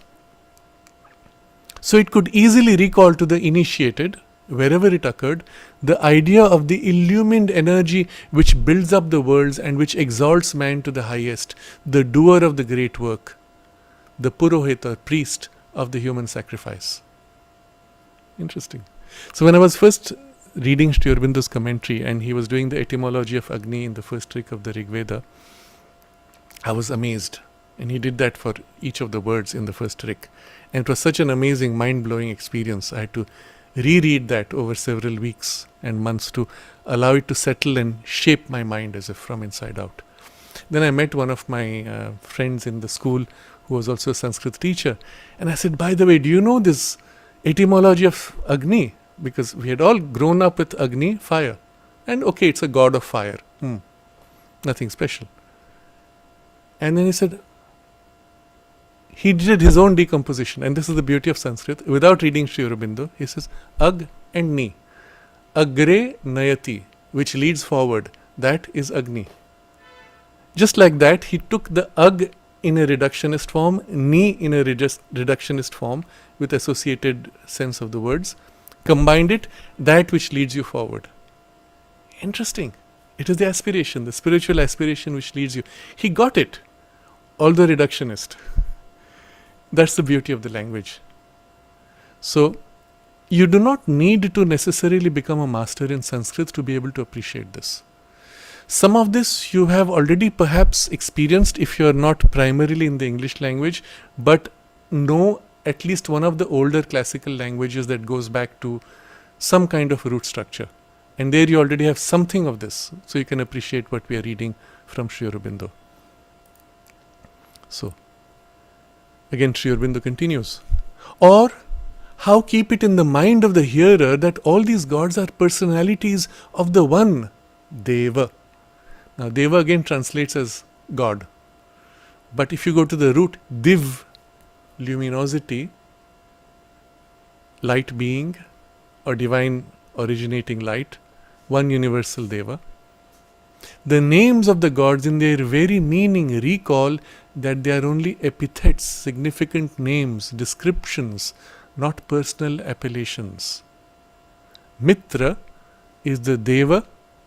So it could easily recall to the initiated, wherever it occurred, the idea of the illumined energy which builds up the worlds and which exalts man to the highest, the doer of the great work, the Purohit or priest of the human sacrifice. Interesting. So when I was first reading Sri Aurobindo's commentary and he was doing the etymology of Agni in the first trick of the Rig Veda, I was amazed. And he did that for each of the words in the first trick. And it was such an amazing, mind-blowing experience. I had to reread that over several weeks and months to allow it to settle and shape my mind as if from inside out. Then I met one of my friends in the school who was also a Sanskrit teacher. And I said, by the way, do you know this etymology of Agni? Because we had all grown up with Agni, fire. And okay, it's a god of fire. Nothing special. And then he said, he did his own decomposition. And this is the beauty of Sanskrit. Without reading Sri Aurobindo, he says, Ag and Ni. Agre Nayati, which leads forward. That is Agni. Just like that, he took the Ag in a reductionist form, Ni in a reductionist form with associated sense of the words, combined it, that which leads you forward. Interesting. It is the aspiration, the spiritual aspiration which leads you. He got it, although reductionist. That's the beauty of the language. So, you do not need to necessarily become a master in Sanskrit to be able to appreciate this. Some of this you have already perhaps experienced if you are not primarily in the English language, but know at least one of the older classical languages that goes back to some kind of root structure. And there you already have something of this, so you can appreciate what we are reading from Sri Aurobindo. So, again Sri Aurobindo continues. Or, how keep it in the mind of the hearer that all these gods are personalities of the one, Deva. Now, Deva again translates as God. But if you go to the root, Div, luminosity, light being, or divine originating light, one universal Deva. The names of the gods in their very meaning recall that they are only epithets, significant names, descriptions, not personal appellations. Mitra is the Deva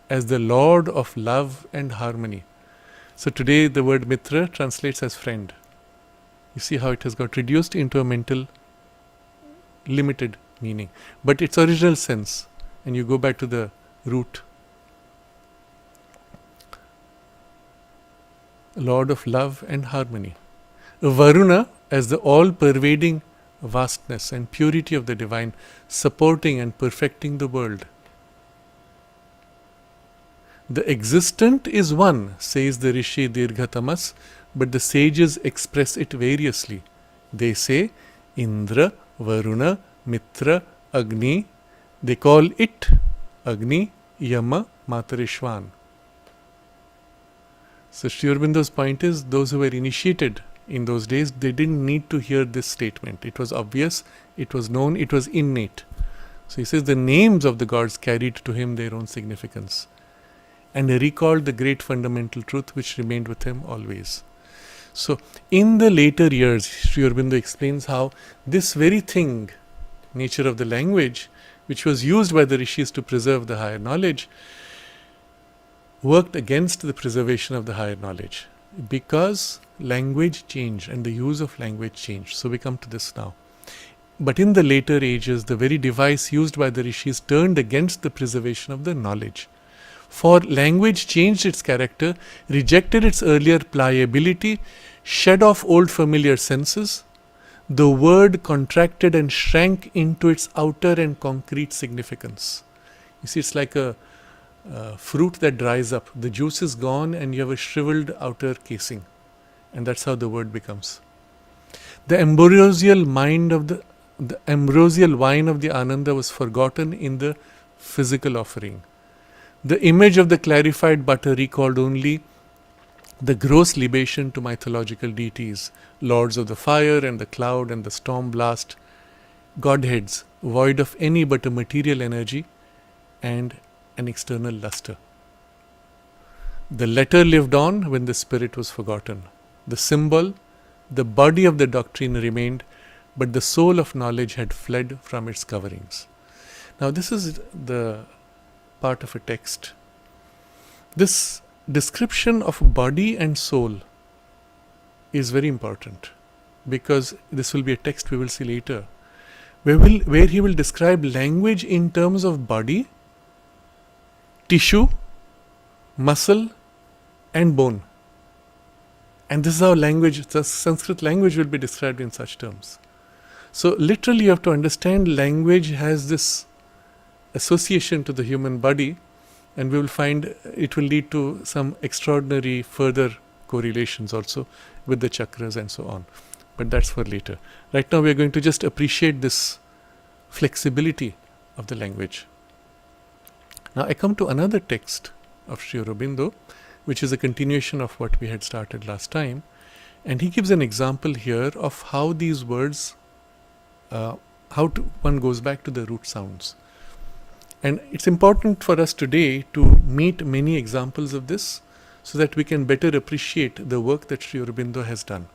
as the Lord of love and harmony. So today the word Mitra translates as friend. You see how it has got reduced into a mental limited meaning. But its original sense, and you go back to the root. Lord of love and harmony. Varuna as the all-pervading vastness and purity of the divine, supporting and perfecting the world. The existent is one, says the Rishi Dirghatamas, but the sages express it variously. They say Indra, Varuna, Mitra, Agni. They call it Agni, Yama, Matarishwan. So Sri Aurobindo's point is, those who were initiated in those days, they didn't need to hear this statement. It was obvious, it was known, it was innate. So he says the names of the gods carried to him their own significance, and he recalled the great fundamental truth which remained with him always. So in the later years, Sri Aurobindo explains how this very thing, nature of the language, which was used by the rishis to preserve the higher knowledge, worked against the preservation of the higher knowledge, because language changed and the use of language changed. So we come to this now. But in the later ages, the very device used by the rishis turned against the preservation of the knowledge. For language changed its character, rejected its earlier pliability, shed off old familiar senses. The word contracted and shrank into its outer and concrete significance. You see, it's like a fruit that dries up. The juice is gone and you have a shriveled outer casing. And that's how the word becomes. The ambrosial wine of the Ananda was forgotten in the physical offering. The image of the clarified butter recalled only the gross libation to mythological deities, lords of the fire and the cloud and the storm blast, godheads void of any but a material energy and an external luster. The letter lived on when the spirit was forgotten. The symbol, the body of the doctrine remained, but the soul of knowledge had fled from its coverings. Now this is the part of a text. This description of body and soul is very important, because this will be a text we will see later, where he will describe language in terms of body, tissue, muscle and bone. And this is how language, the Sanskrit language, will be described in such terms. So literally you have to understand language has this association to the human body, and we will find it will lead to some extraordinary further correlations also with the chakras and so on. But that's for later. Right now we are going to just appreciate this flexibility of the language. Now I come to another text of Sri Aurobindo, which is a continuation of what we had started last time, and he gives an example here of how these words, one goes back to the root sounds. And it's important for us today to meet many examples of this so that we can better appreciate the work that Sri Aurobindo has done.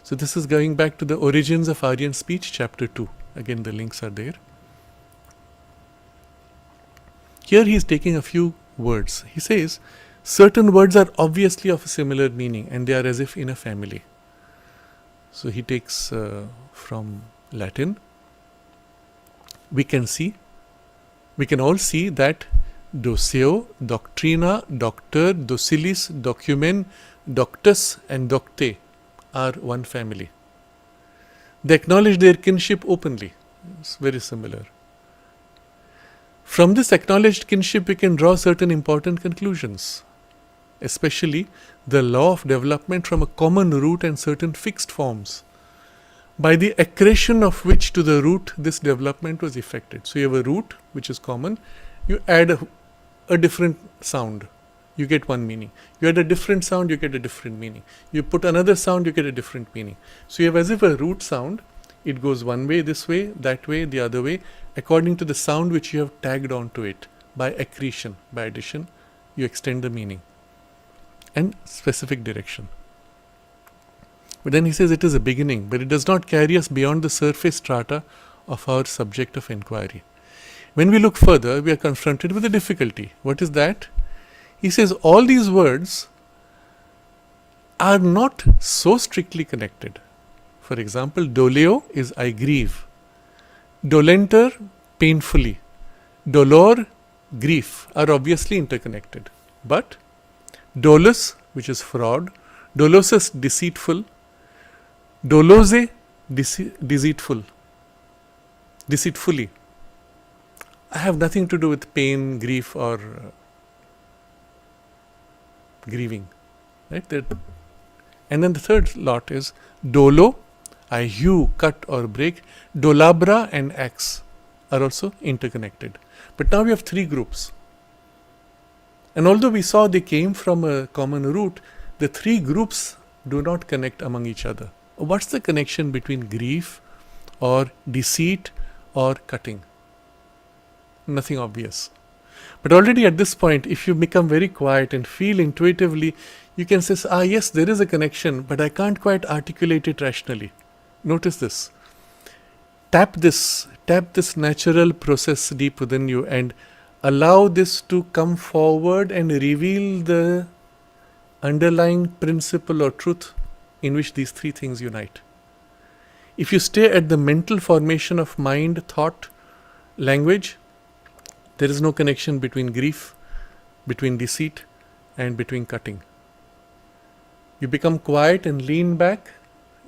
So this is going back to the Origins of Aryan Speech, chapter 2. Again, the links are there. Here he is taking a few words. He says, certain words are obviously of a similar meaning and they are as if in a family. So he takes from Latin. We can all see that doceo, doctrina, doctor, docilis, documen, doctus and docte are one family. They acknowledge their kinship openly. It's very similar. From this acknowledged kinship, we can draw certain important conclusions, especially the law of development from a common root and certain fixed forms, by the accretion of which to the root this development was effected. So you have a root which is common, you add a different sound, you get one meaning. You add a different sound, you get a different meaning. You put another sound, you get a different meaning. So you have as if a root sound, it goes one way, this way, that way, the other way, according to the sound which you have tagged onto it. By accretion, by addition, you extend the meaning and specific direction. But then he says it is a beginning, but it does not carry us beyond the surface strata of our subject of inquiry. When we look further, we are confronted with a difficulty. What is that? He says all these words are not so strictly connected. For example, doleo is I grieve. Dolenter, painfully. Dolor, grief, are obviously interconnected. But dolus, which is fraud, dolosus, deceitful, dolose, deceitfully. I have nothing to do with pain, grief, or grieving. Right? And then the third lot is dolo, I hew, cut or break. Dolabra and axe are also interconnected. But now we have three groups. And although we saw they came from a common root, the three groups do not connect among each other. What's the connection between grief or deceit or cutting. Nothing obvious. But already at this point, if you become very quiet and feel intuitively, you can say, yes, there is a connection, but I can't quite articulate it rationally. Notice this. Tap this natural process deep within you and allow this to come forward and reveal the underlying principle or truth in which these three things unite. If you stay at the mental formation of mind, thought, language, there is no connection between grief, between deceit, and between cutting. You become quiet and lean back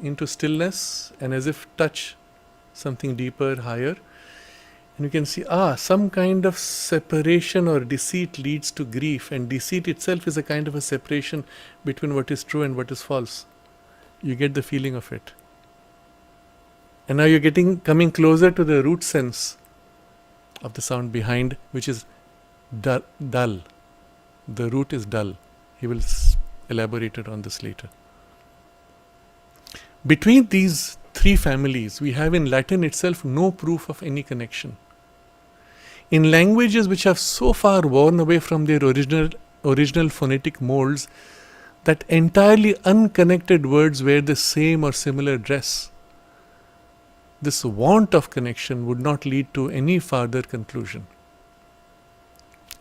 into stillness and as if touch something deeper, higher. And you can see, some kind of separation or deceit leads to grief, and deceit itself is a kind of a separation between what is true and what is false. You get the feeling of it. And now you're coming closer to the root sense of the sound behind, which is dull. The root is dull. He will elaborate on this later. Between these three families, we have in Latin itself no proof of any connection. In languages which have so far worn away from their original phonetic molds that entirely unconnected words wear the same or similar dress, this want of connection would not lead to any further conclusion.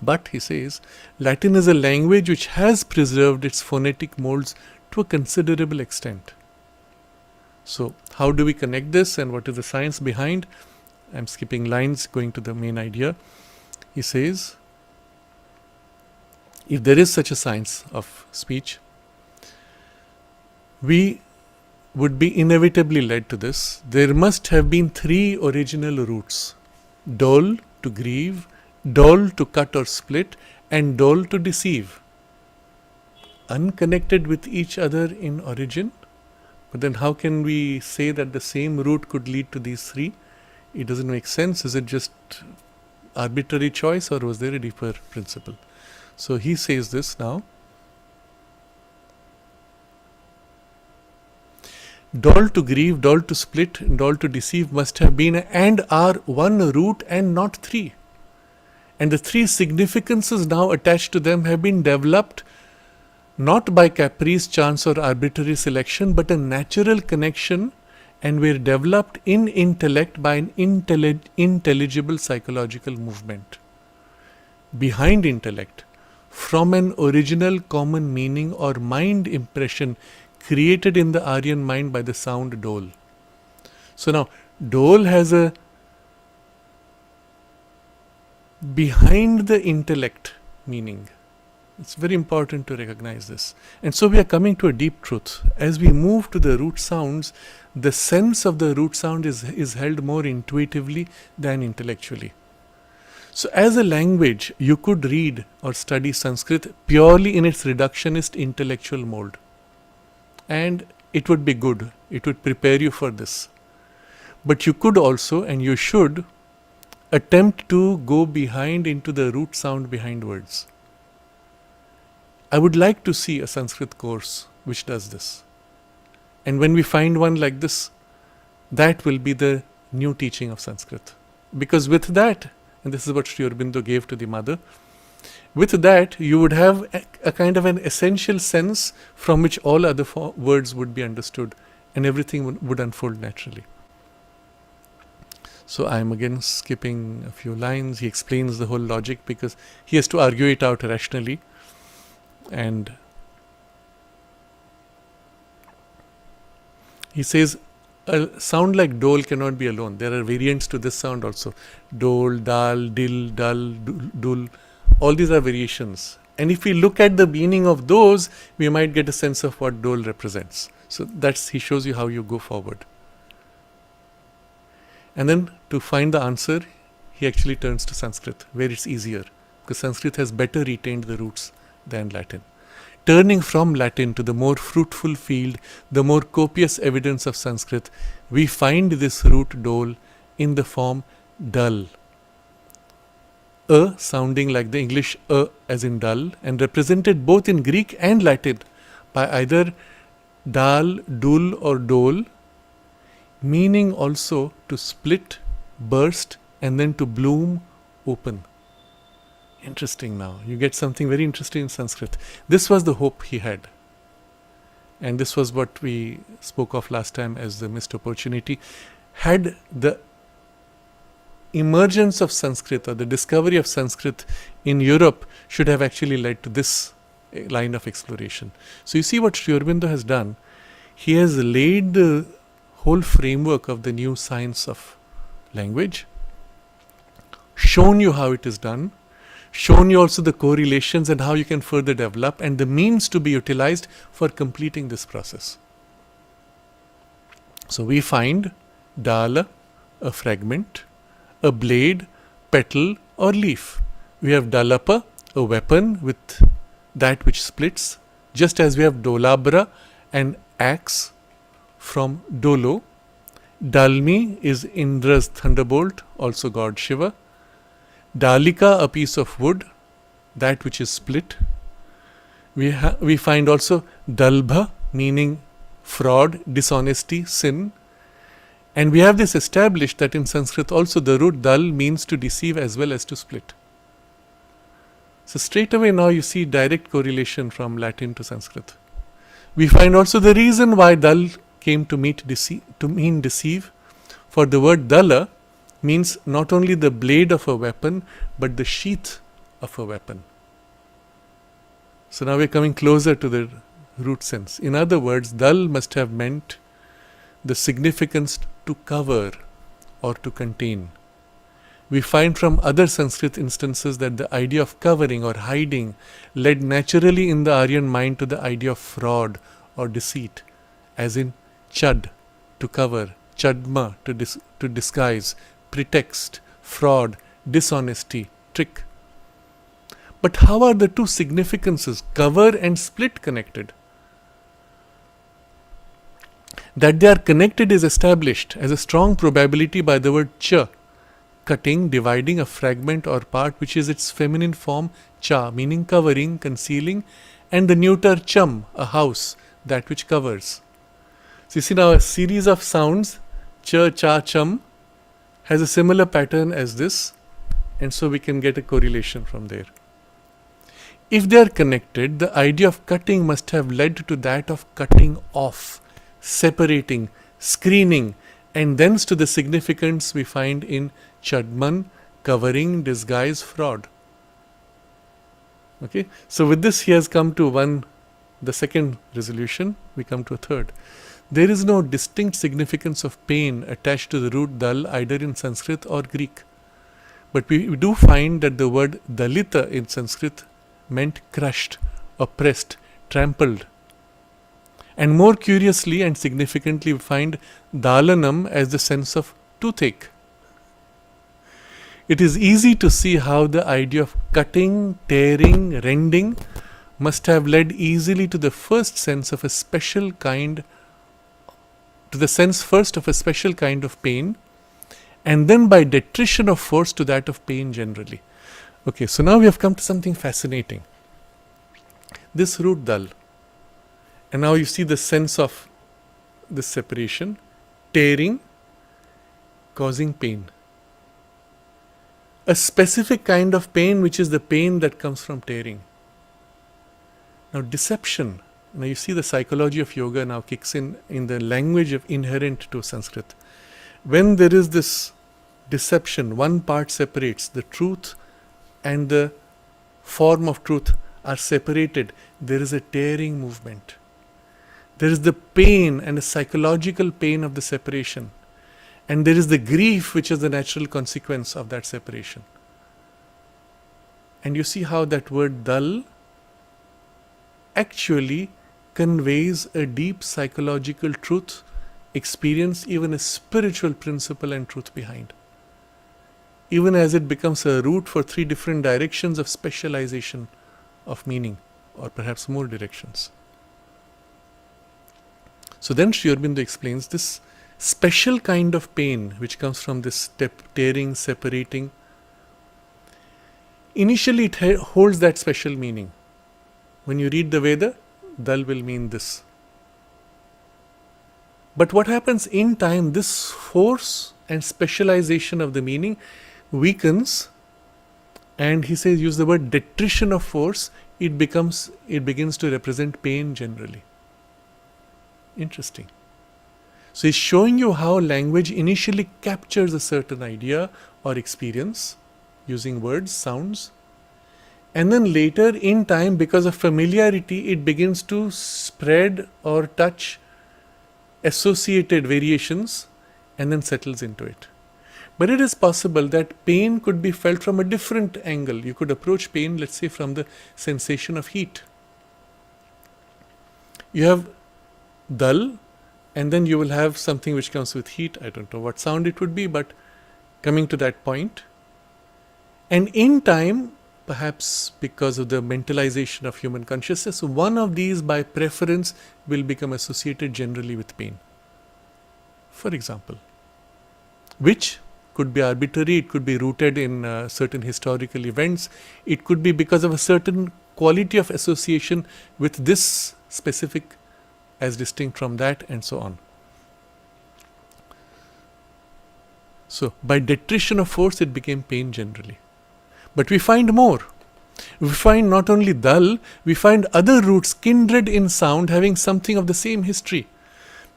But, he says, Latin is a language which has preserved its phonetic molds to a considerable extent. So, how do we connect this and what is the science behind? I'm skipping lines, going to the main idea. He says, if there is such a science of speech, we would be inevitably led to this. There must have been three original roots: dol, to grieve; dol, to cut or split; and dol, to deceive. Unconnected with each other in origin, but then how can we say that the same root could lead to these three? It doesn't make sense. Is it just arbitrary choice, or was there a deeper principle? So he says this now. Dol, to grieve; dol, to split; and dol, to deceive must have been and are one root and not three. And the three significances now attached to them have been developed not by caprice, chance, or arbitrary selection, but a natural connection, and were developed in intellect by an intelligible psychological movement. Behind intellect, from an original common meaning or mind impression created in the Aryan mind by the sound dol. So now, dol has a behind the intellect meaning. It's very important to recognize this. And so we are coming to a deep truth. As we move to the root sounds, the sense of the root sound is held more intuitively than intellectually. So as a language, you could read or study Sanskrit purely in its reductionist intellectual mold. And it would be good. It would prepare you for this. But you could also, and you should, attempt to go behind into the root sound behind words. I would like to see a Sanskrit course which does this. And when we find one like this, that will be the new teaching of Sanskrit. Because with that, and this is what Sri Aurobindo gave to the mother, with that you would have a kind of an essential sense from which all other words would be understood and everything would unfold naturally. So I am again skipping a few lines. He explains the whole logic because he has to argue it out rationally. And he says a sound like dol cannot be alone. There are variants to this sound also. Dol, dal, dil, dal, dul. All these are variations. And if we look at the meaning of those, we might get a sense of what dol represents. So he shows you how you go forward. And then to find the answer, he actually turns to Sanskrit, where it's easier. Because Sanskrit has better retained the roots than Latin. Turning from Latin to the more fruitful field, the more copious evidence of Sanskrit, we find this root dol in the form dull. Sounding like the English as in dull, and represented both in Greek and Latin by either dal, dul or dol, meaning also to split, burst, and then to bloom, open. Interesting now. You get something very interesting in Sanskrit. This was the hope he had. And this was what we spoke of last time as the missed opportunity. Had the emergence of Sanskrit or the discovery of Sanskrit in Europe should have actually led to this line of exploration. So you see what Sri Aurobindo has done. He has laid the whole framework of the new science of language, shown you how it is done, shown you also the correlations and how you can further develop and the means to be utilized for completing this process. So we find dala, a fragment, a blade, petal or leaf. We have dalapa, a weapon with that which splits, just as we have dolabra, an axe from dolo. Dalmi is Indra's thunderbolt, also god Shiva. Dalika, a piece of wood, that which is split. We find also dalbha, meaning fraud, dishonesty, sin. And we have this established that in Sanskrit also the root dal means to deceive as well as to split. So straight away now you see direct correlation from Latin to Sanskrit. We find also the reason why dal came to mean deceive. For the word dala means not only the blade of a weapon, but the sheath of a weapon. So now we're coming closer to the root sense. In other words, dal must have meant the significance to cover or to contain. We find from other Sanskrit instances that the idea of covering or hiding led naturally in the Aryan mind to the idea of fraud or deceit, as in chad, to cover, chadma, to disguise, pretext, fraud, dishonesty, trick. But how are the two significances, cover and split, connected? That they are connected is established as a strong probability by the word cha, cutting, dividing a fragment or part which is its feminine form cha, meaning covering, concealing, and the neuter cham, a house, that which covers. So you see now a series of sounds, cha, cha, cham, has a similar pattern as this, and so we can get a correlation from there. If they are connected, the idea of cutting must have led to that of cutting off, separating, screening, and thence to the significance we find in chadman, covering, disguise, fraud. Okay, so with this he has come to the second resolution. We come to a third. There is no distinct significance of pain attached to the root dal either in Sanskrit or Greek. But we do find that the word dalita in Sanskrit meant crushed, oppressed, trampled. And more curiously and significantly, we find dalanam as the sense of toothache. It is easy to see how the idea of cutting, tearing, rending must have led easily to the first sense of a special kind, to the sense first of a special kind of pain, and then by detrition of force to that of pain generally. Okay, so now we have come to something fascinating. This root dal, and now you see the sense of this separation, tearing, causing pain. A specific kind of pain which is the pain that comes from tearing. Now deception, now you see the psychology of yoga now kicks in the language of inherent to Sanskrit. When there is this deception, one part separates, the truth and the form of truth are separated, there is a tearing movement. There is the pain and a psychological pain of the separation. And there is the grief which is the natural consequence of that separation. And you see how that word dal actually conveys a deep psychological truth, experience, even a spiritual principle and truth behind. Even as it becomes a root for three different directions of specialization of meaning, or perhaps more directions. So then Sri Aurobindo explains this special kind of pain which comes from this tearing, separating. Initially it holds that special meaning. When you read the Veda, dal will mean this. But what happens in time, this force and specialization of the meaning weakens, and he says use the word detrition of force, it begins to represent pain generally. Interesting. So he's showing you how language initially captures a certain idea or experience using words, sounds, and then later in time, because of familiarity, it begins to spread or touch associated variations and then settles into it. But it is possible that pain could be felt from a different angle. You could approach pain, let's say, from the sensation of heat. You have dull, and then you will have something which comes with heat. I don't know what sound it would be, but coming to that point. And in time, perhaps because of the mentalization of human consciousness, one of these by preference will become associated generally with pain. For example, which could be arbitrary, it could be rooted in certain historical events, it could be because of a certain quality of association with this specific as distinct from that, and so on. So, by detrition of force, it became pain generally. But we find more. We find not only dull, we find other roots kindred in sound having something of the same history.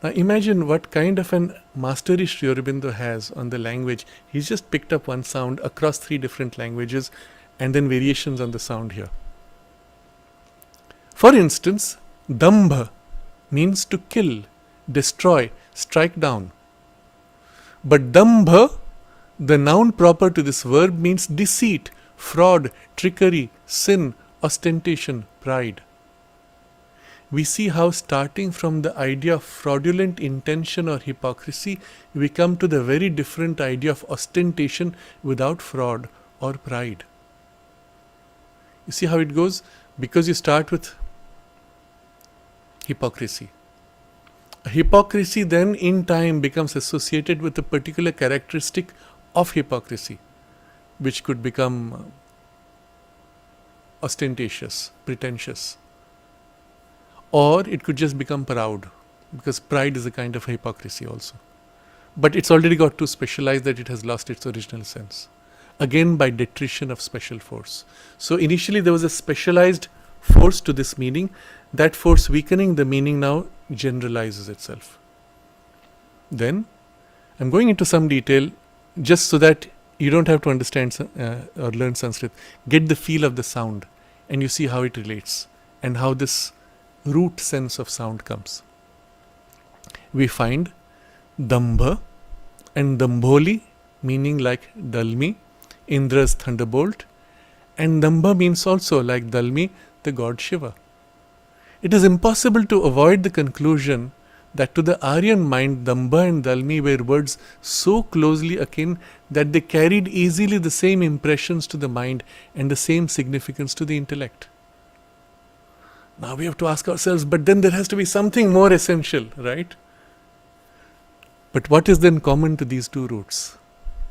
Now imagine what kind of an mastery Sri Aurobindo has on the language. He's just picked up one sound across 3 different languages and then variations on the sound here. For instance, dambha means to kill, destroy, strike down. But dambha, the noun proper to this verb, means deceit, fraud, trickery, sin, ostentation, pride. We see how, starting from the idea of fraudulent intention or hypocrisy, we come to the very different idea of ostentation without fraud or pride. You see how it goes? Because you start with hypocrisy. Hypocrisy then in time becomes associated with a particular characteristic of hypocrisy, which could become ostentatious, pretentious. Or it could just become proud, because pride is a kind of hypocrisy also. But it's already got too specialized that it has lost its original sense. Again, by detrition of special force. So initially there was a specialized force to this meaning. That force weakening, the meaning now generalizes itself. Then, I'm going into some detail just so that you don't have to understand or learn Sanskrit. Get the feel of the sound and you see how it relates and how this root sense of sound comes. We find dambha and dambholi meaning like dalmi, Indra's thunderbolt, and dambha means also like dalmi, the god Shiva. It is impossible to avoid the conclusion that to the Aryan mind, dambha and dalmi were words so closely akin that they carried easily the same impressions to the mind and the same significance to the intellect. Now we have to ask ourselves, but then there has to be something more essential, right? But what is then common to these two roots?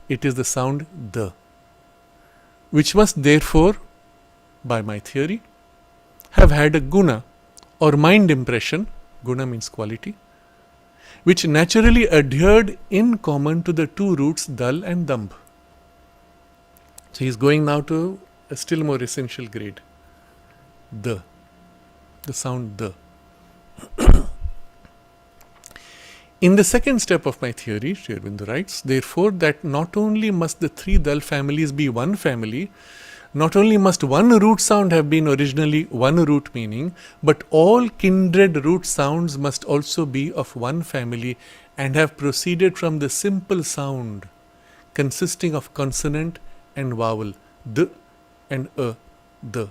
It is the sound the, which must therefore, by my theory, have had a guna or mind impression, guna means quality, which naturally adhered in common to the two roots dal and dambh. So he is going now to a still more essential grade, the sound the. In the second step of my theory, Sri Aurobindo writes, therefore, that not only must the 3 dal families be one family, not only must one root sound have been originally one root meaning, but all kindred root sounds must also be of one family and have proceeded from the simple sound consisting of consonant and vowel, d and the,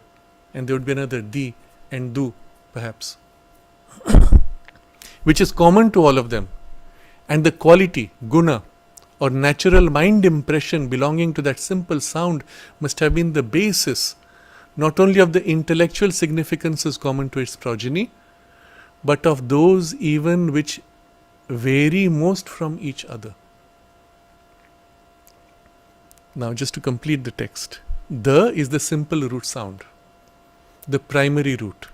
and there would be another di and du perhaps, which is common to all of them, and the quality, guna, or natural mind impression belonging to that simple sound must have been the basis not only of the intellectual significances common to its progeny, but of those even which vary most from each other. Now just to complete the text, the is the simple root sound, the primary root.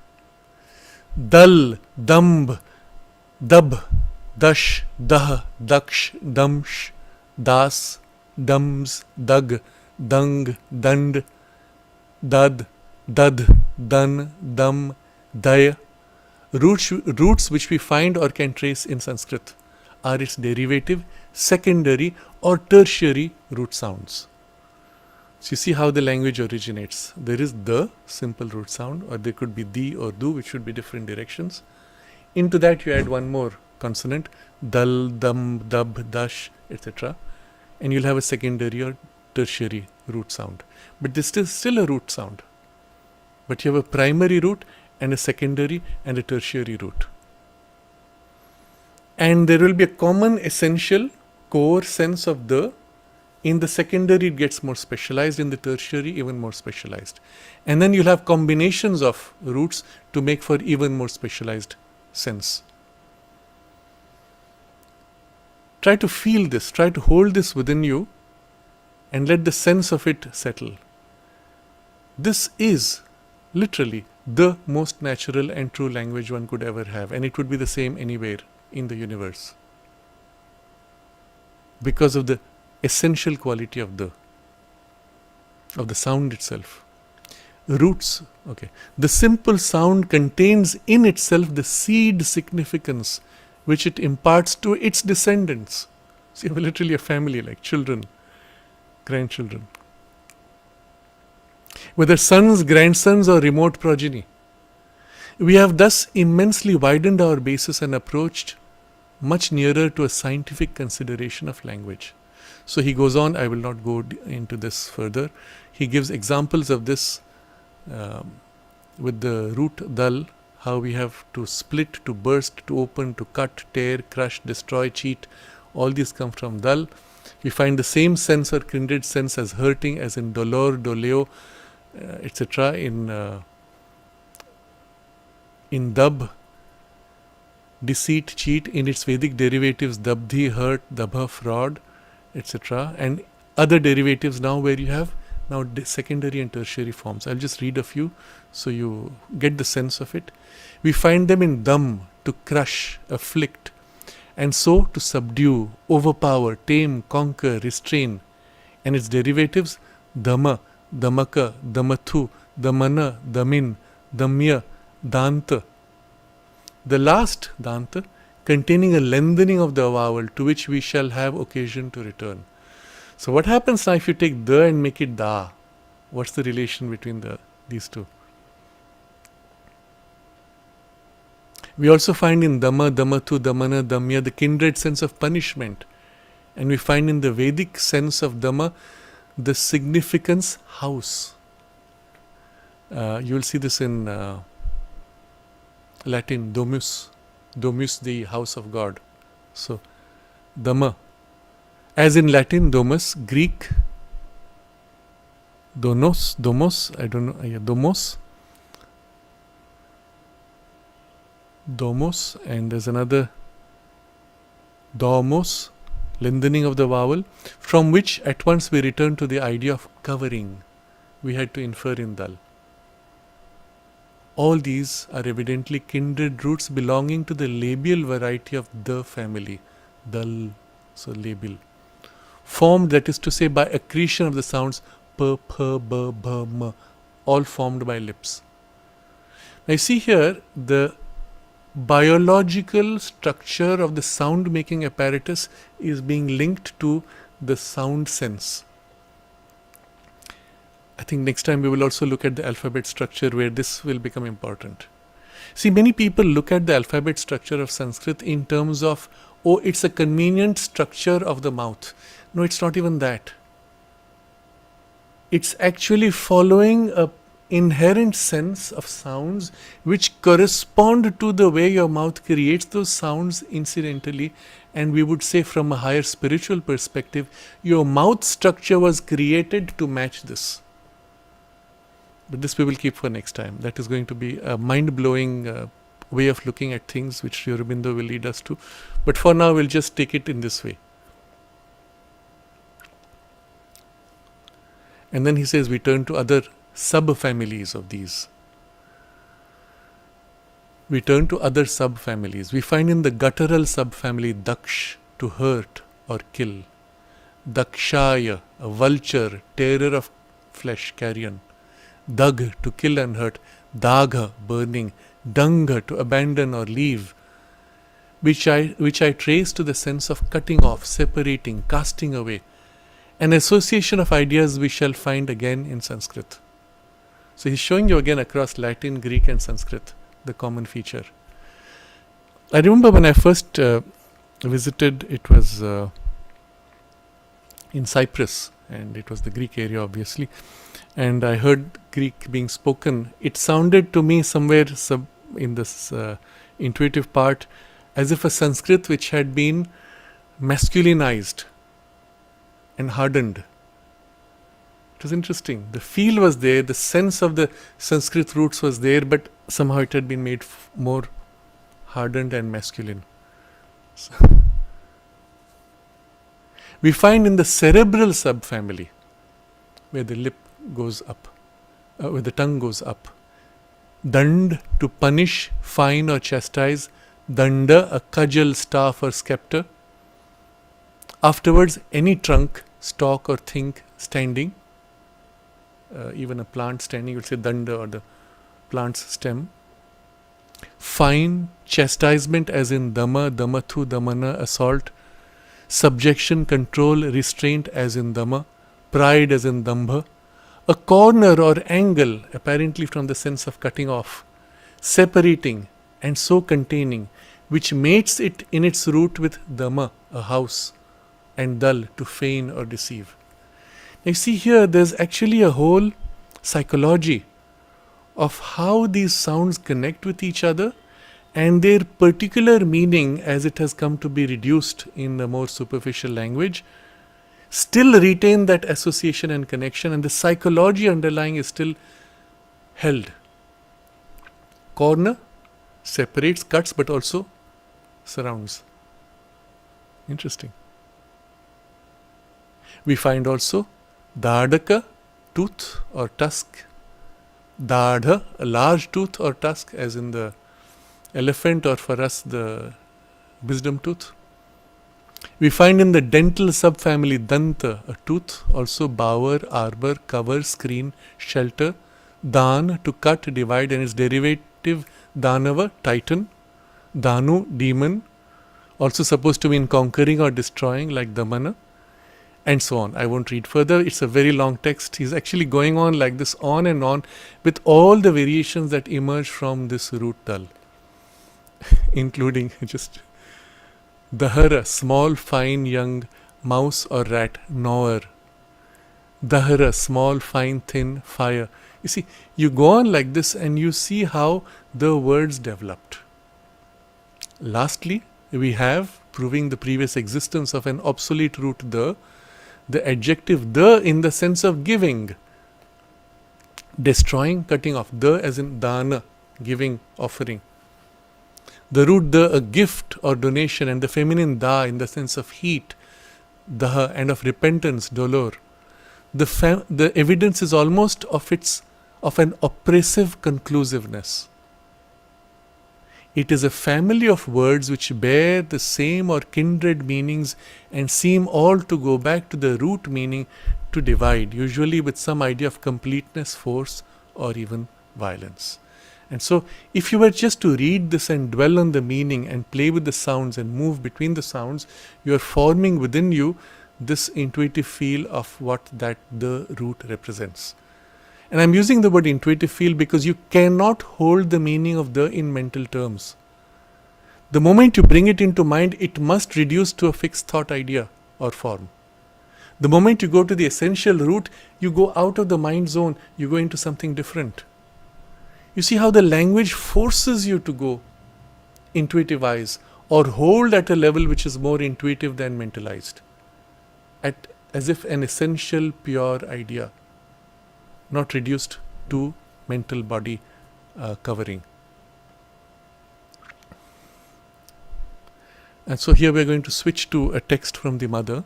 Dal, dambh, dab, dash, dah, daksh, damsh, das, dums, dag, dung, dand, dad, dad, dan, dam, daya. Roots which we find or can trace in Sanskrit are its derivative, secondary or tertiary root sounds. So you see how the language originates. There is the simple root sound, or there could be the or du, which should be different directions. Into that you add one more consonant, dal, dum, dub, dash, etc. And you'll have a secondary or tertiary root sound. But this is still a root sound. But you have a primary root and a secondary and a tertiary root. And there will be a common essential core sense of the. In the secondary it gets more specialized, in the tertiary even more specialized. And then you'll have combinations of roots to make for even more specialized sense. Try to feel this, try to hold this within you and let the sense of it settle. This is literally the most natural and true language one could ever have, and it would be the same anywhere in the universe because of the essential quality of the sound itself. Roots, okay. The simple sound contains in itself the seed significance which it imparts to its descendants. So you have literally a family like children, grandchildren. Whether sons, grandsons or remote progeny. We have thus immensely widened our basis and approached much nearer to a scientific consideration of language. So he goes on, I will not go into this further. He gives examples of this with the root dal, how we have to split, to burst, to open, to cut, tear, crush, destroy, cheat. All these come from dal. We find the same sense or kindred sense as hurting, as in dolor, doleo, etc. In dab, deceit, cheat, in its Vedic derivatives, dabdhi, hurt, dabha, fraud, etc. And other derivatives now where you have now secondary and tertiary forms. I'll just read a few so you get the sense of it. We find them in dam, to crush, afflict, and so to subdue, overpower, tame, conquer, restrain. And its derivatives, dhamma, dhammaka, dhammathu, dhammana, dhamin, dhammya, danta. The last, danta, containing a lengthening of the vowel to which we shall have occasion to return. So what happens now if you take the and make it da? What's the relation between these two? We also find in dhamma, dhammathu, dhammana, dhammya the kindred sense of punishment. And we find in the Vedic sense of dhamma the significance house. You will see this in Latin, domus. Domus, the house of God. So, dhamma. As in Latin, domus, Greek, domos, I don't know, domos. Domos, and there's another domos, lengthening of the vowel, from which at once we return to the idea of covering. We had to infer in dal. All these are evidently kindred roots belonging to the labial variety of the family, dal, so labial, formed, that is to say, by accretion of the sounds p, p, b, b, m, all formed by lips. Now you see here the biological structure of the sound making apparatus is being linked to the sound sense. I think next time we will also look at the alphabet structure where this will become important. See, many people look at the alphabet structure of Sanskrit in terms of, oh, it's a convenient structure of the mouth. No, it's not even that. It's actually following a inherent sense of sounds which correspond to the way your mouth creates those sounds incidentally, and we would say from a higher spiritual perspective, your mouth structure was created to match this. But this we will keep for next time. That is going to be a mind-blowing way of looking at things which Aurobindo will lead us to. But for now we'll just take it in this way. And then he says we turn to other sub-families of these. We turn to other sub-families. We find in the guttural sub-family daksh, to hurt or kill. Dakshaya, a vulture, tearer of flesh, carrion. Dag, to kill and hurt. Dagha, burning. Danga, to abandon or leave. Which I trace to the sense of cutting off, separating, casting away. An association of ideas we shall find again in Sanskrit. So he's showing you again across Latin, Greek and Sanskrit, the common feature. I remember when I first visited, it was in Cyprus, and it was the Greek area obviously, and I heard Greek being spoken. It sounded to me somewhere in this intuitive part as if a Sanskrit which had been masculinized and hardened. It was interesting. The feel was there, the sense of the Sanskrit roots was there, but somehow it had been made more hardened and masculine. So we find in the cerebral subfamily, where the lip goes up, where the tongue goes up. Dand, to punish, fine or chastise. Danda, a cudgel, staff or scepter. Afterwards, any trunk, stalk or thing standing, even a plant standing, you would say danda, or the plant's stem. Fine, chastisement as in dama, damathu, damana, assault. Subjection, control, restraint as in dama. Pride as in dambha. A corner or angle, apparently from the sense of cutting off. Separating and so containing, which mates it in its root with dama, a house, and dal, to feign or deceive. Now you see here, there's actually a whole psychology of how these sounds connect with each other and their particular meaning, as it has come to be reduced in the more superficial language, still retain that association and connection, and the psychology underlying is still held. Corner separates, cuts, but also surrounds. Interesting. We find also Dadaka, tooth or tusk. Dadha, a large tooth or tusk, as in the elephant, or for us the wisdom tooth. We find in the dental subfamily Danta, a tooth, also bower, arbor, cover, screen, shelter. Dan, to cut, divide, and its derivative Danava, titan. Danu, demon, also supposed to mean conquering or destroying, like Damana, and so on. I won't read further. It's a very long text. He's actually going on like this, on and on, with all the variations that emerge from this root dal, including just Dahara, small, fine, young, mouse or rat, gnawer. Dahara, small, fine, thin, fire. You see, you go on like this and you see how the words developed. Lastly, we have, proving the previous existence of an obsolete root the adjective the in the sense of giving, destroying, cutting off. The as in dana, giving, offering. The root the, a gift or donation, and the feminine da in the sense of heat, daha, and of repentance, dolor. The evidence is almost of an oppressive conclusiveness. It is a family of words which bear the same or kindred meanings and seem all to go back to the root meaning to divide, usually with some idea of completeness, force, or even violence. And so, if you were just to read this and dwell on the meaning and play with the sounds and move between the sounds, you are forming within you this intuitive feel of what that the root represents. And I'm using the word intuitive feel because you cannot hold the meaning of the in mental terms. The moment you bring it into mind, it must reduce to a fixed thought idea or form. The moment you go to the essential root, you go out of the mind zone, you go into something different. You see how the language forces you to go intuitivize or hold at a level which is more intuitive than mentalized, as if an essential pure idea, not reduced to mental body covering. And so here we are going to switch to a text from the mother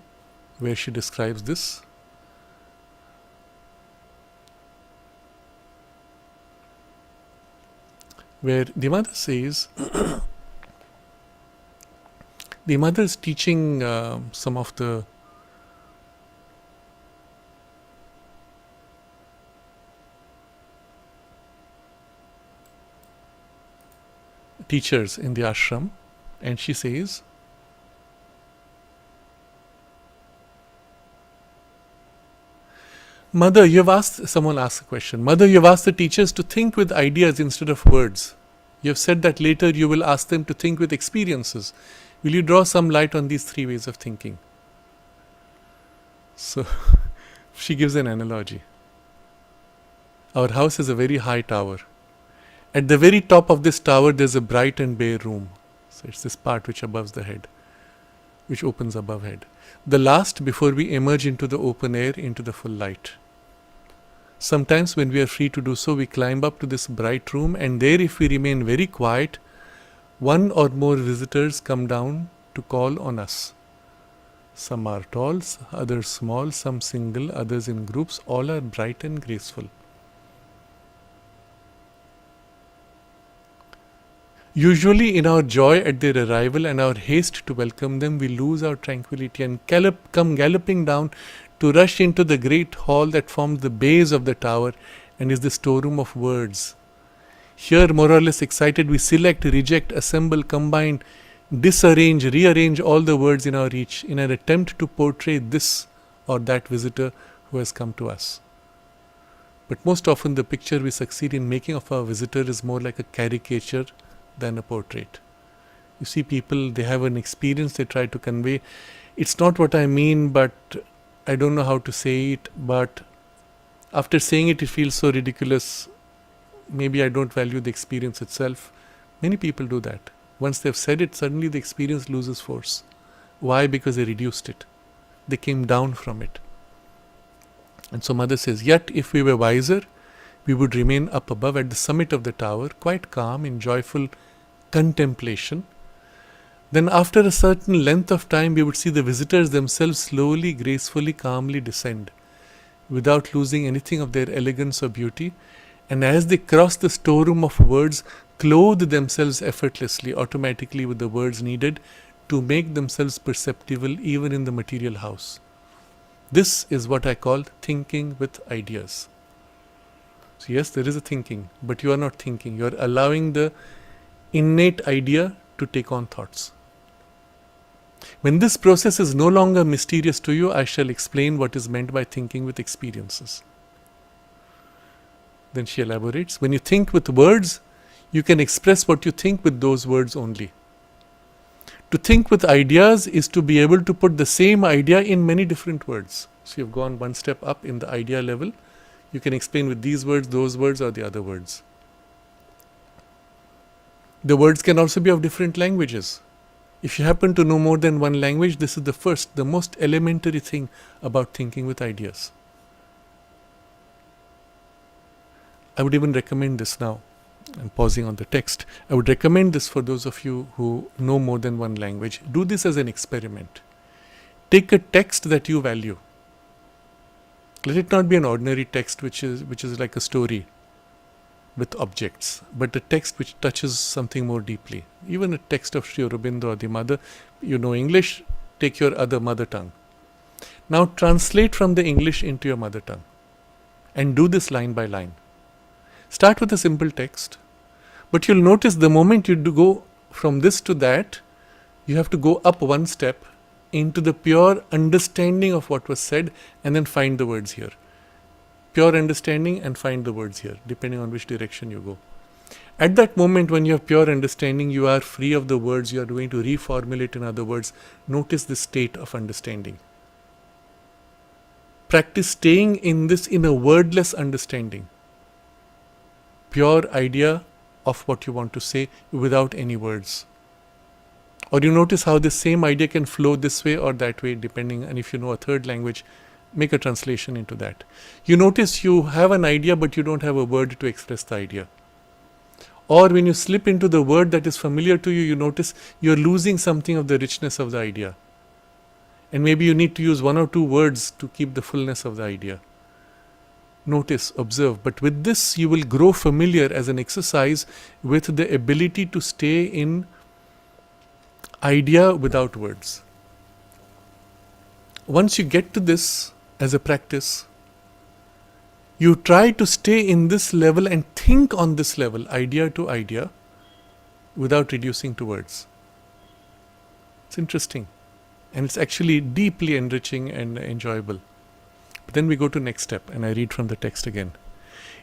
where she describes this. Where the mother says, the mother is teaching some of the teachers in the ashram, and she says, Mother, someone asks a question. Mother, you have asked the teachers to think with ideas instead of words. You have said that later you will ask them to think with experiences. Will you draw some light on these three ways of thinking? So, she gives an analogy. Our house is a very high tower. At the very top of this tower, there's a bright and bare room. So, it's this part which above the head, which opens above head. The last before we emerge into the open air, into the full light. Sometimes when we are free to do so, we climb up to this bright room, and there if we remain very quiet, one or more visitors come down to call on us. Some are tall, others small, some single, others in groups, all are bright and graceful. Usually in our joy at their arrival and our haste to welcome them, we lose our tranquility and come galloping down to rush into the great hall that forms the base of the tower and is the storeroom of words. Here, more or less excited, we select, reject, assemble, combine, disarrange, rearrange all the words in our reach in an attempt to portray this or that visitor who has come to us. But most often the picture we succeed in making of our visitor is more like a caricature than a portrait. You see people, they have an experience they try to convey. It's not what I mean, but I don't know how to say it, but after saying it, it feels so ridiculous. Maybe I don't value the experience itself. Many people do that. Once they've said it, suddenly the experience loses force. Why? Because they reduced it. They came down from it. And so Mother says, yet if we were wiser, we would remain up above at the summit of the tower, quite calm in joyful contemplation. Then after a certain length of time, we would see the visitors themselves slowly, gracefully, calmly descend, without losing anything of their elegance or beauty. And as they cross the storeroom of words, clothe themselves effortlessly, automatically with the words needed to make themselves perceptible even in the material house. This is what I call thinking with ideas. So yes, there is a thinking, but you are not thinking. You are allowing the innate idea to take on thoughts. When this process is no longer mysterious to you, I shall explain what is meant by thinking with experiences. Then she elaborates, when you think with words, you can express what you think with those words only. To think with ideas is to be able to put the same idea in many different words. So you've gone one step up in the idea level. You can explain with these words, those words, or the other words. The words can also be of different languages. If you happen to know more than one language, this is the most elementary thing about thinking with ideas. I would even recommend this now. I'm pausing on the text. I would recommend this for those of you who know more than one language. Do this as an experiment. Take a text that you value. Let it not be an ordinary text which is like a story with objects, but a text which touches something more deeply. Even a text of Sri Aurobindo or the Mother, you know English, take your other mother tongue. Now translate from the English into your mother tongue and do this line by line. Start with a simple text, but you'll notice the moment you do go from this to that, you have to go up one step into the pure understanding of what was said and then find the words here. Pure understanding and find the words here, depending on which direction you go. At that moment when you have pure understanding, you are free of the words, you are going to reformulate in other words. Notice the state of understanding. Practice staying in this in a wordless understanding. Pure idea of what you want to say without any words. Or you notice how the same idea can flow this way or that way, depending, and if you know a third language, make a translation into that. You notice you have an idea but you don't have a word to express the idea. Or when you slip into the word that is familiar to you, you notice you're losing something of the richness of the idea. And maybe you need to use one or two words to keep the fullness of the idea. Notice, observe, but with this you will grow familiar as an exercise with the ability to stay in idea without words. Once you get to this as a practice, you try to stay in this level and think on this level, idea to idea, without reducing to words. It's interesting. And it's actually deeply enriching and enjoyable. But then we go to next step, and I read from the text again.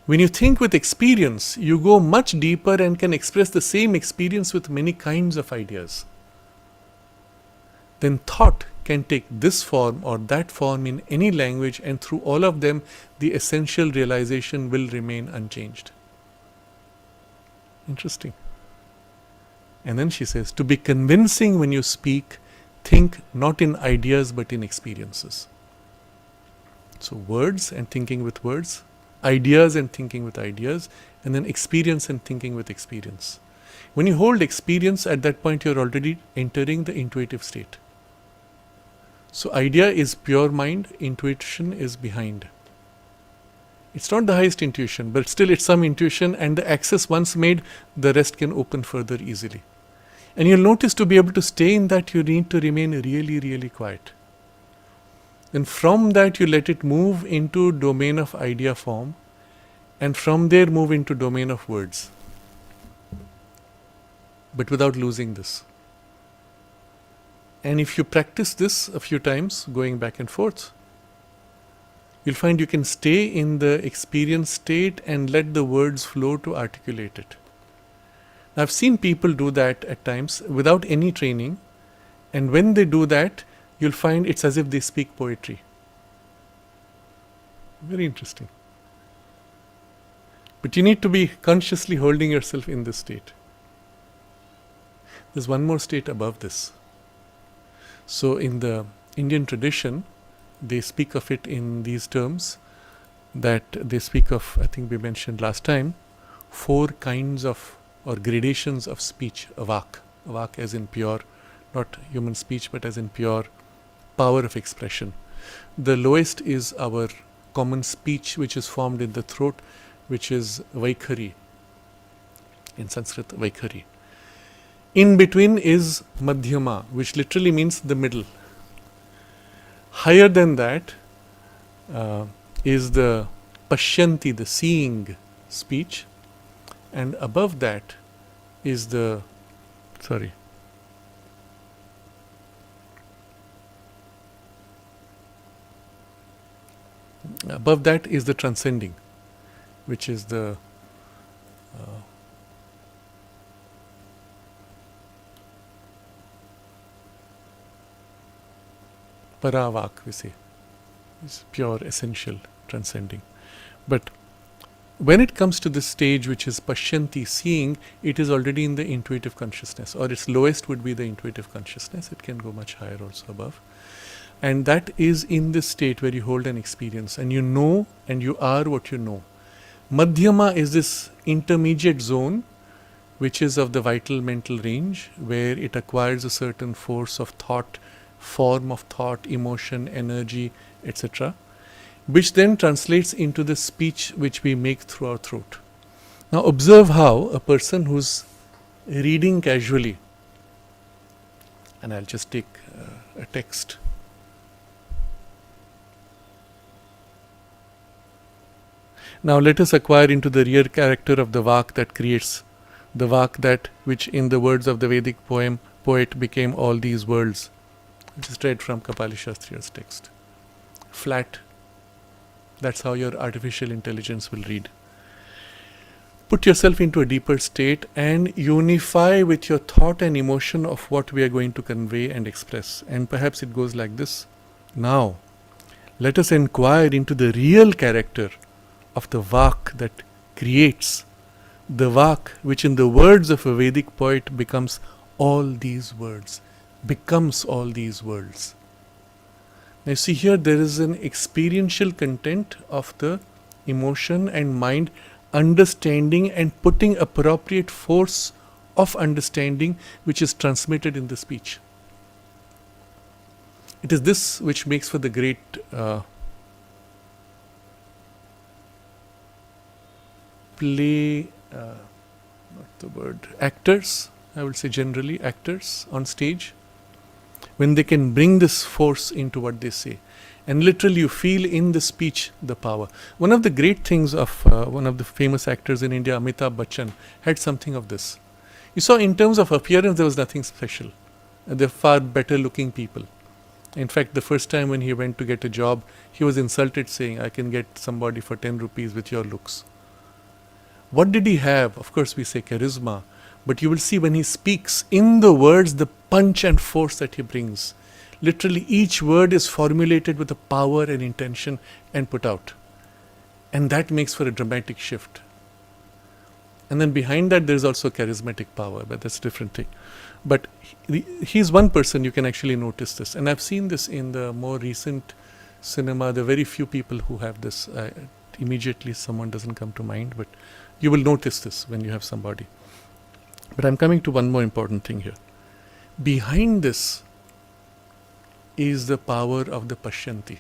When you think with experience, you go much deeper and can express the same experience with many kinds of ideas. Then thought can take this form or that form in any language, and through all of them, the essential realization will remain unchanged. Interesting. And then she says, to be convincing when you speak, think not in ideas but in experiences. So words and thinking with words, ideas and thinking with ideas, and then experience and thinking with experience. When you hold experience, at that point you're already entering the intuitive state. So idea is pure mind, intuition is behind. It's not the highest intuition, but still it's some intuition, and the access once made, the rest can open further easily. And you'll notice to be able to stay in that, you need to remain really, really quiet. Then from that you let it move into domain of idea form, and from there move into domain of words. But without losing this. And if you practice this a few times, going back and forth, you'll find you can stay in the experience state and let the words flow to articulate it. I've seen people do that at times without any training, and when they do that, you'll find it's as if they speak poetry. Very interesting. But you need to be consciously holding yourself in this state. There's one more state above this. So in the Indian tradition, they speak of it in these terms, that they speak of, I think we mentioned last time, 4 kinds of or gradations of speech, a vak as in pure, not human speech, but as in pure power of expression. The lowest is our common speech, which is formed in the throat, which is vaikhari, in Sanskrit vaikhari. In between is madhyama, which literally means the middle. Higher than that is the pashyanti, the seeing speech, and above that is the, above that is the transcending, which is the paravak, we say. It's pure, essential, transcending. But when it comes to this stage, which is pashyanti, seeing, it is already in the intuitive consciousness, or its lowest would be the intuitive consciousness. It can go much higher also above. And that is in this state where you hold an experience and you know and you are what you know. Madhyama is this intermediate zone, which is of the vital mental range, where it acquires a certain force of thought, form of thought, emotion, energy, etc., which then translates into the speech which we make through our throat. Now observe how a person who's reading casually, and I'll just take a text. Now let us acquire into the real character of the vak that creates, the vak that which in the words of the Vedic poet became all these worlds, which is read from Kapali Shastriya's text. Flat. That's how your artificial intelligence will read. Put yourself into a deeper state and unify with your thought and emotion of what we are going to convey and express. And perhaps it goes like this. Now, let us inquire into the real character of the vak that creates, the vak which in the words of a Vedic poet becomes all these words, becomes all these worlds. Now see here, there is an experiential content of the emotion and mind understanding and putting appropriate force of understanding which is transmitted in the speech. It is this which makes for the great actors, I would say generally actors on stage, when they can bring this force into what they say. And literally you feel in the speech the power. One of the great things of one of the famous actors in India, Amitabh Bachchan, had something of this. You saw in terms of appearance, there was nothing special. They're far better looking people. In fact, the first time when he went to get a job, he was insulted saying, I can get somebody for 10 rupees with your looks. What did he have? Of course, we say charisma. But you will see when he speaks, in the words, the punch and force that he brings. Literally, each word is formulated with a power and intention and put out. And that makes for a dramatic shift. And then behind that, there's also charismatic power, but that's a different thing. But he's one person, you can actually notice this. And I've seen this in the more recent cinema. There are very few people who have this. Immediately, someone doesn't come to mind, but you will notice this when you have somebody. But I'm coming to one more important thing here. Behind this is the power of the Pashyanti.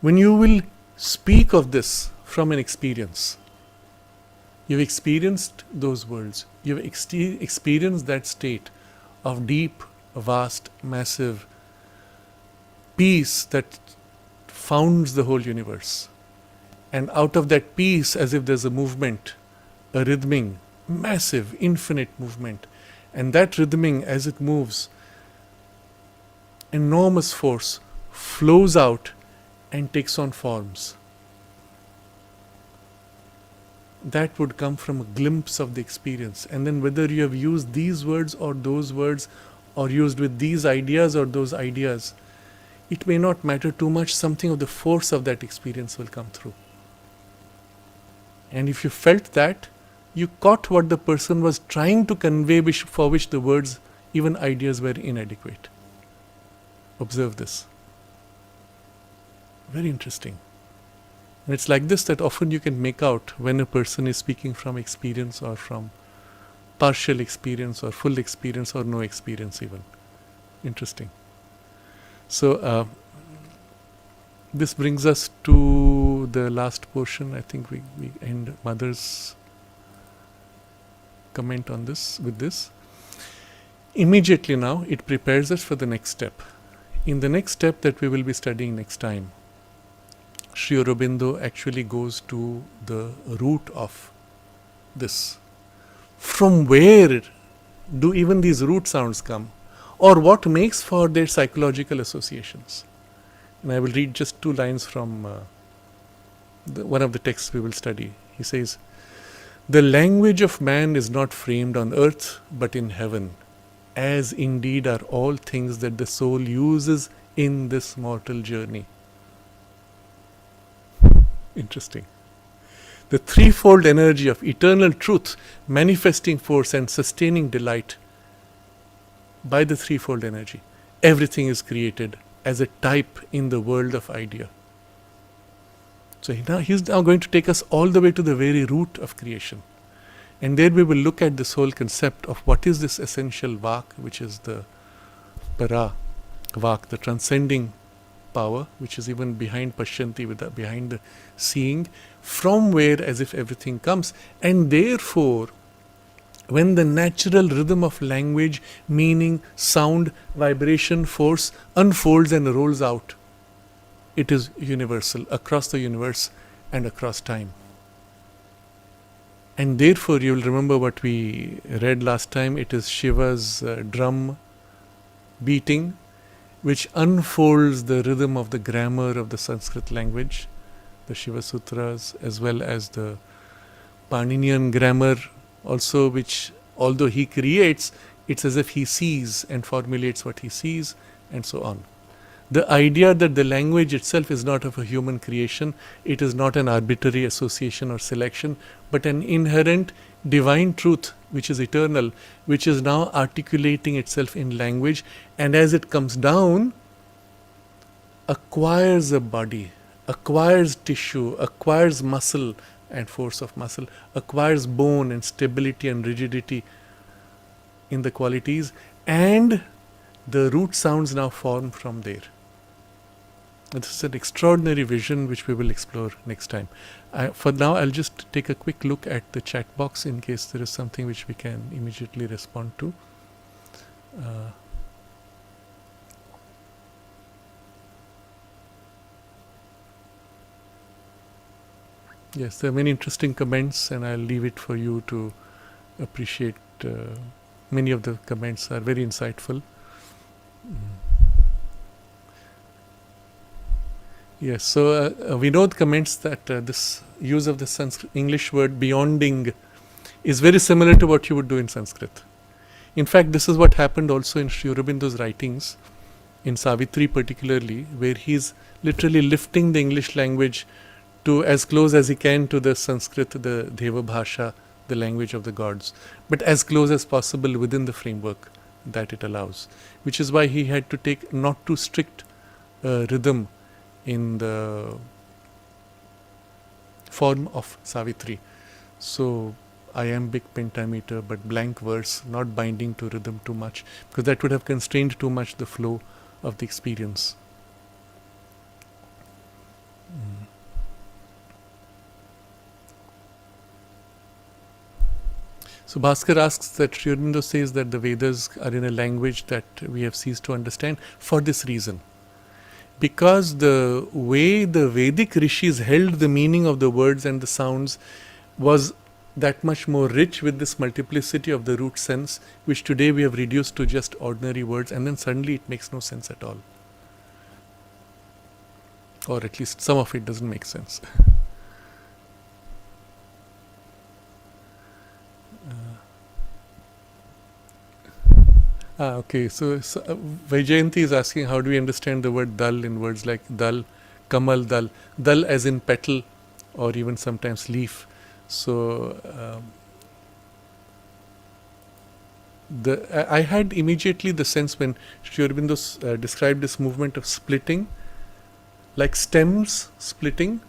When you will speak of this from an experience, you've experienced those worlds. You've experienced that state of deep, vast, massive peace that founds the whole universe. And out of that peace, as if there's a movement, a rhythming, massive, infinite movement. And that rhythming, as it moves, enormous force flows out and takes on forms. That would come from a glimpse of the experience. And then whether you have used these words or those words, or used with these ideas or those ideas, it may not matter too much. Something of the force of that experience will come through. And if you felt that, you caught what the person was trying to convey, for which the words, even ideas, were inadequate. Observe this. Very interesting. And it's like this that often you can make out when a person is speaking from experience or from partial experience or full experience or no experience even. Interesting. So this brings us to the last portion. I think we end Mother's comment on this with this. Immediately now it prepares us for the next step. In the next step that we will be studying next time, Sri Aurobindo actually goes to the root of this. From where do even these root sounds come? Or what makes for their psychological associations? And I will read just 2 lines from one of the texts we will study. He says, "The language of man is not framed on earth but in heaven, as indeed are all things that the soul uses in this mortal journey." Interesting. The threefold energy of eternal truth, manifesting force and sustaining delight. By the threefold energy, everything is created as a type in the world of idea. So he's now going to take us all the way to the very root of creation. And there we will look at this whole concept of what is this essential Vak, which is the Para Vak, the transcending power, which is even behind Pashyanti, behind the seeing, from where as if everything comes. And therefore, when the natural rhythm of language, meaning, sound, vibration, force unfolds and rolls out, it is universal across the universe and across time. And therefore, you will remember what we read last time. It is Shiva's drum beating, which unfolds the rhythm of the grammar of the Sanskrit language, the Shiva Sutras, as well as the Paninian grammar also, which although he creates, it's as if he sees and formulates what he sees, and so on. The idea that the language itself is not of a human creation, it is not an arbitrary association or selection, but an inherent divine truth which is eternal, which is now articulating itself in language, and as it comes down, acquires a body, acquires tissue, acquires muscle and force of muscle, acquires bone and stability and rigidity in the qualities, and the root sounds now form from there. And this is an extraordinary vision which we will explore next time. For now, I'll just take a quick look at the chat box in case there is something which we can immediately respond to. Yes, there are many interesting comments, and I'll leave it for you to appreciate many of the comments are very insightful. Yes, so Vinod comments that this use of the English word beyonding is very similar to what you would do in Sanskrit. In fact, this is what happened also in Sri Aurobindo's writings, in Savitri particularly, where he's literally lifting the English language to as close as he can to the Sanskrit, the Deva Bhasha, the language of the gods, but as close as possible within the framework that it allows, which is why he had to take not too strict rhythm in the form of Savitri. So iambic pentameter, but blank verse, not binding to rhythm too much, because that would have constrained too much the flow of the experience. So Bhaskar asks that Sri Aurobindo says that the Vedas are in a language that we have ceased to understand for this reason. Because the way the Vedic rishis held the meaning of the words and the sounds was that much more rich with this multiplicity of the root sense, which today we have reduced to just ordinary words, and then suddenly it makes no sense at all. Or at least some of it doesn't make sense. Okay, so Vaijayanti is asking, how do we understand the word dal in words like dal, kamal dal, dal as in petal or even sometimes leaf. So I had immediately the sense when Sri Aurobindo described this movement of splitting, like stems splitting.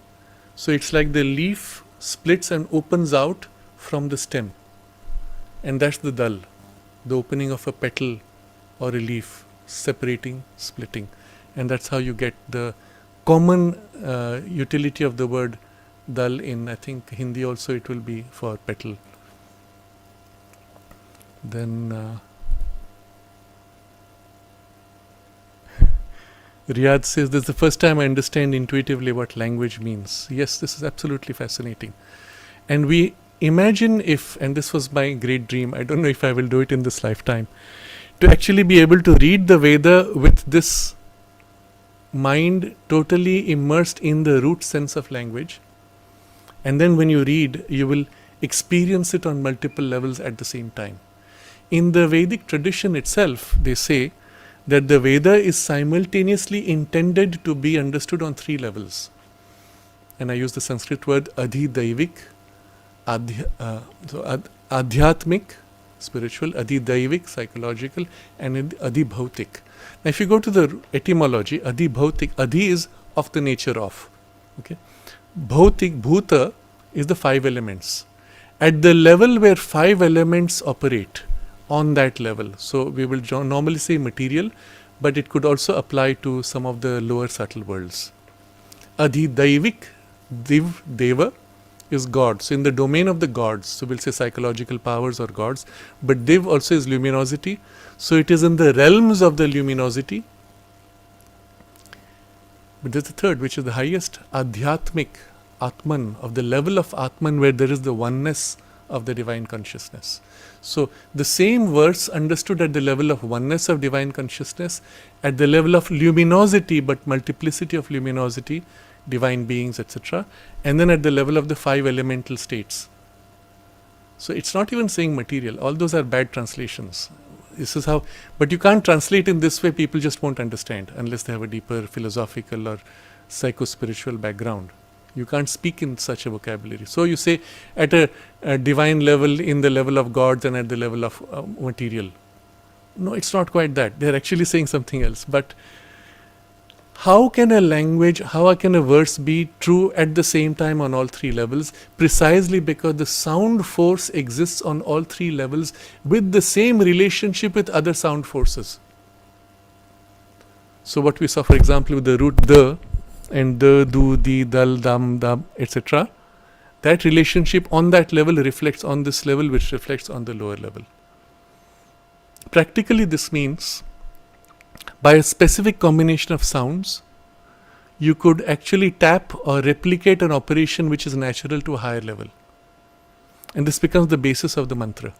So it's like the leaf splits and opens out from the stem, and that's the dal. The opening of a petal or a leaf, separating, splitting. And that's how you get the common utility of the word dal in, I think, Hindi also it will be for petal. Then Riyadh says, this is the first time I understand intuitively what language means. Yes, this is absolutely fascinating. And we imagine if, and this was my great dream, I don't know if I will do it in this lifetime, to actually be able to read the Veda with this mind totally immersed in the root sense of language. And then when you read, you will experience it on multiple levels at the same time. In the Vedic tradition itself, they say that the Veda is simultaneously intended to be understood on 3 levels. And I use the Sanskrit word adhi-daivik, adhyatmik, spiritual, adhi-daivik, psychological, and adhi-bhautik. Now if you go to the etymology, adhi-bhautik, adhi is of the nature of. Okay, bhautik, bhuta, is the 5 elements. At the level where 5 elements operate, on that level, so we will normally say material, but it could also apply to some of the lower subtle worlds. Adhi-daivik, div, deva, is God. So in the domain of the gods, so we'll say psychological powers or gods, but div also is luminosity. So it is in the realms of the luminosity. But there's the third, which is the highest, adhyatmik, Atman, of the level of Atman where there is the oneness of the divine consciousness. So the same verse understood at the level of oneness of divine consciousness, at the level of luminosity, but multiplicity of luminosity, divine beings, etc., and then at the level of the 5 elemental states. So it's not even saying material. All those are bad translations. This is how, but you can't translate in this way. People just won't understand unless they have a deeper philosophical or psycho-spiritual background. You can't speak in such a vocabulary. So you say at a divine level, in the level of gods, and at the level of material. No, it's not quite that. They're actually saying something else. But how can a language, how can a verse be true at the same time on all 3 levels? Precisely because the sound force exists on all 3 levels with the same relationship with other sound forces. So what we saw, for example, with the root the, and the, du, di, dal, dam, dam, etc., that relationship on that level reflects on this level, which reflects on the lower level. Practically, this means by a specific combination of sounds, you could actually tap or replicate an operation which is natural to a higher level. And this becomes the basis of the mantra.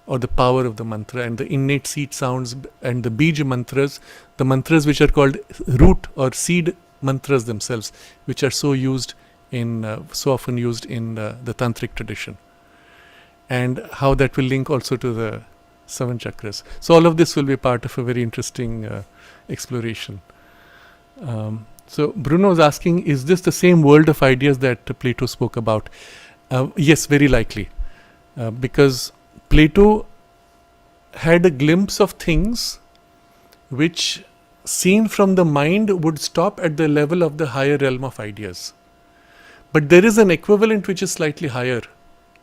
or the power of the mantra, and the innate seed sounds and the bija mantras, the mantras which are called root or seed mantras themselves, which are so often used in the tantric tradition, and how that will link also to the 7 chakras. So all of this will be part of a very interesting exploration. So Bruno is asking, is this the same world of ideas that Plato spoke about? Yes, very likely, because Plato had a glimpse of things which, seen from the mind, would stop at the level of the higher realm of ideas. But there is an equivalent which is slightly higher,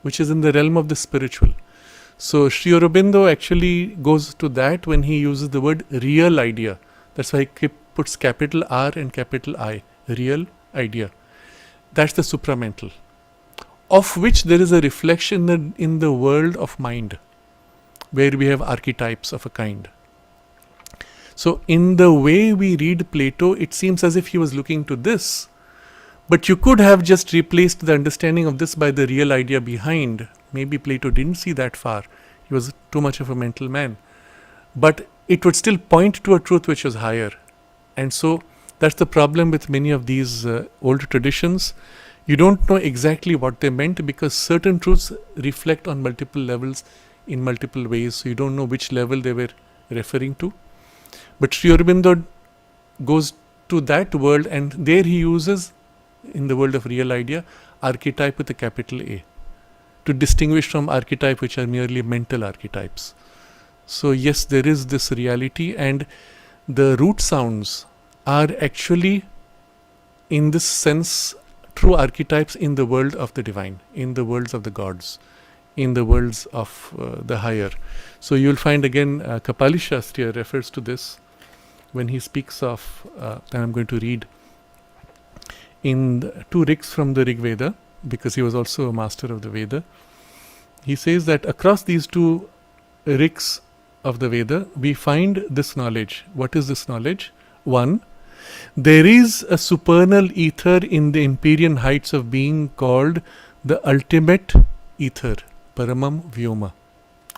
which is in the realm of the spiritual. So Sri Aurobindo actually goes to that when he uses the word real idea. That's why he puts capital R and capital I, real idea. That's the supramental, of which there is a reflection in the world of mind, where we have archetypes of a kind. So in the way we read Plato, it seems as if he was looking to this, but you could have just replaced the understanding of this by the real idea behind. Maybe Plato didn't see that far. He was too much of a mental man. But it would still point to a truth which was higher. And so that's the problem with many of these old traditions. You don't know exactly what they meant, because certain truths reflect on multiple levels in multiple ways. So you don't know which level they were referring to. But Sri Aurobindo goes to that world, and there he uses, in the world of real idea, archetype with a capital A, to distinguish from archetype which are merely mental archetypes. So yes, there is this reality, and the root sounds are actually, in this sense, true archetypes in the world of the divine, in the worlds of the gods, in the worlds of the higher. So you will find again Kapali Shastri refers to this when he speaks of, and I'm going to read in the 2 rigs from the Rig Veda, because he was also a master of the Veda. He says that across these 2 rigs of the Veda, we find this knowledge. What is this knowledge? 1. There is a supernal ether in the empyrean heights of being called the ultimate ether, Paramam Vyoma,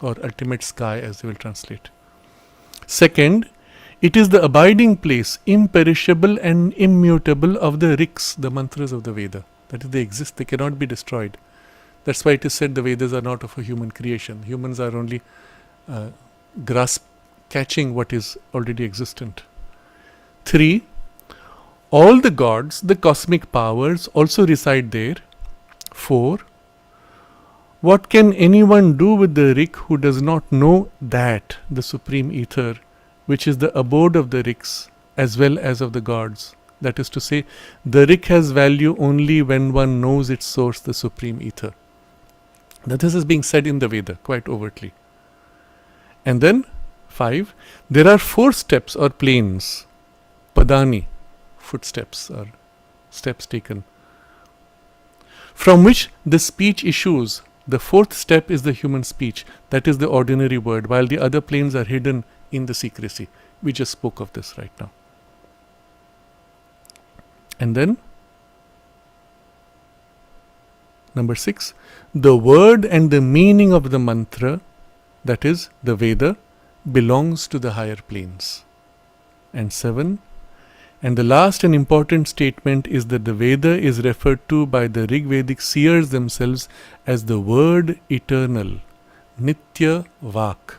or ultimate sky as they will translate. 2nd, it is the abiding place, imperishable and immutable, of the riks, the mantras of the Veda. That is, they exist, they cannot be destroyed. That's why it is said the Vedas are not of a human creation. Humans are only catching what is already existent. 3. All the gods, the cosmic powers, also reside there. 4. What can anyone do with the rik who does not know that, the supreme ether, which is the abode of the riks as well as of the gods? That is to say, the rik has value only when one knows its source, the supreme ether. Now this is being said in the Veda quite overtly. And then 5, there are 4 steps or planes, padani, footsteps or steps taken, from which the speech issues. The 4th step is the human speech, that is the ordinary word, while the other planes are hidden in the secrecy. We just spoke of this right now. And then number 6, the word and the meaning of the mantra, that is the Veda, belongs to the higher planes. And 7, and the last and important statement is that the Veda is referred to by the Rig Vedic seers themselves as the word eternal, Nitya Vak,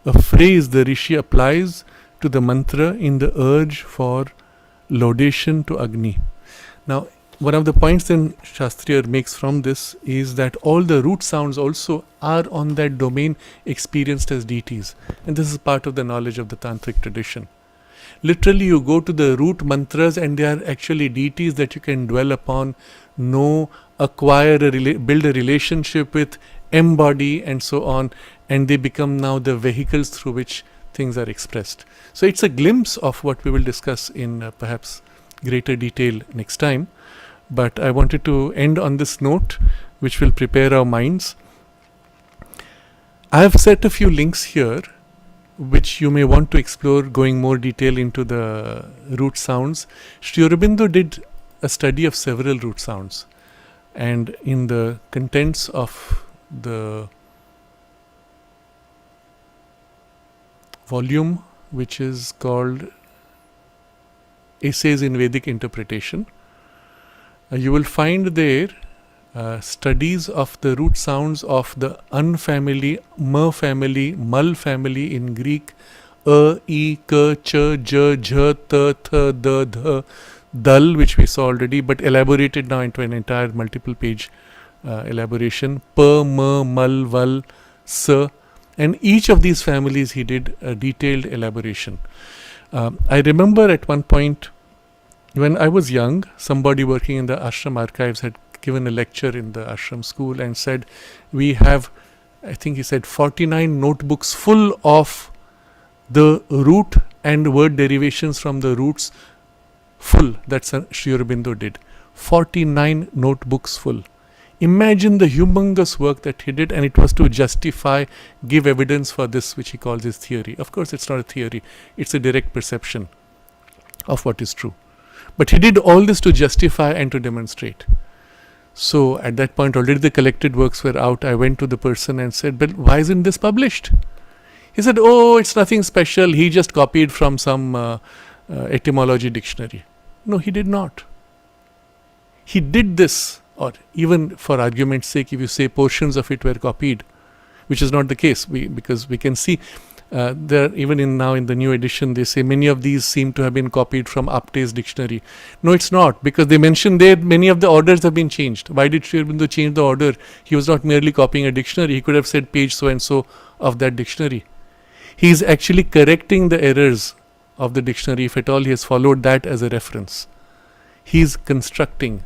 a phrase the Rishi applies to the mantra in the urge for laudation to Agni. Now, one of the points then Shastriya makes from this is that all the root sounds also are on that domain experienced as deities. And this is part of the knowledge of the tantric tradition. Literally, you go to the root mantras and they are actually deities that you can dwell upon, know, acquire, build a relationship with, embody, and so on. And they become now the vehicles through which things are expressed. So it's a glimpse of what we will discuss in perhaps greater detail next time. But I wanted to end on this note, which will prepare our minds. I have set a few links here, which you may want to explore, going more detail into the root sounds. Sri Aurobindo did a study of several root sounds, and in the contents of the volume which is called Essays in Vedic Interpretation. You will find there studies of the root sounds of the Un family, M family, Mul family in Greek, E, K, Ch, J, Jh, T, Th, D, Dh, Dal, which we saw already, but elaborated now into an entire multiple page elaboration, P, M, Mul, Val, S, and each of these families he did a detailed elaboration. I remember at one point when I was young, somebody working in the ashram archives had given a lecture in the ashram school and said, we have, I think he said, 49 notebooks full of the root and word derivations from the roots full. That's Sri Aurobindo did. 49 notebooks full. Imagine the humongous work that he did, and it was to justify, give evidence for this, which he calls his theory. Of course, it's not a theory. It's a direct perception of what is true. But he did all this to justify and to demonstrate. So at that point, already the collected works were out. I went to the person and said, but why isn't this published? He said, oh, it's nothing special. He just copied from some etymology dictionary. No, he did not. He did this, or even for argument's sake, if you say portions of it were copied, which is not the case, because we can see there, even now in the new edition, they say many of these seem to have been copied from Apte's dictionary. No, it's not, because they mention there many of the orders have been changed. Why did Sri Aurobindo change the order? He was not merely copying a dictionary. He could have said page so and so of that dictionary. He is actually correcting the errors of the dictionary, if at all he has followed that as a reference. He is constructing.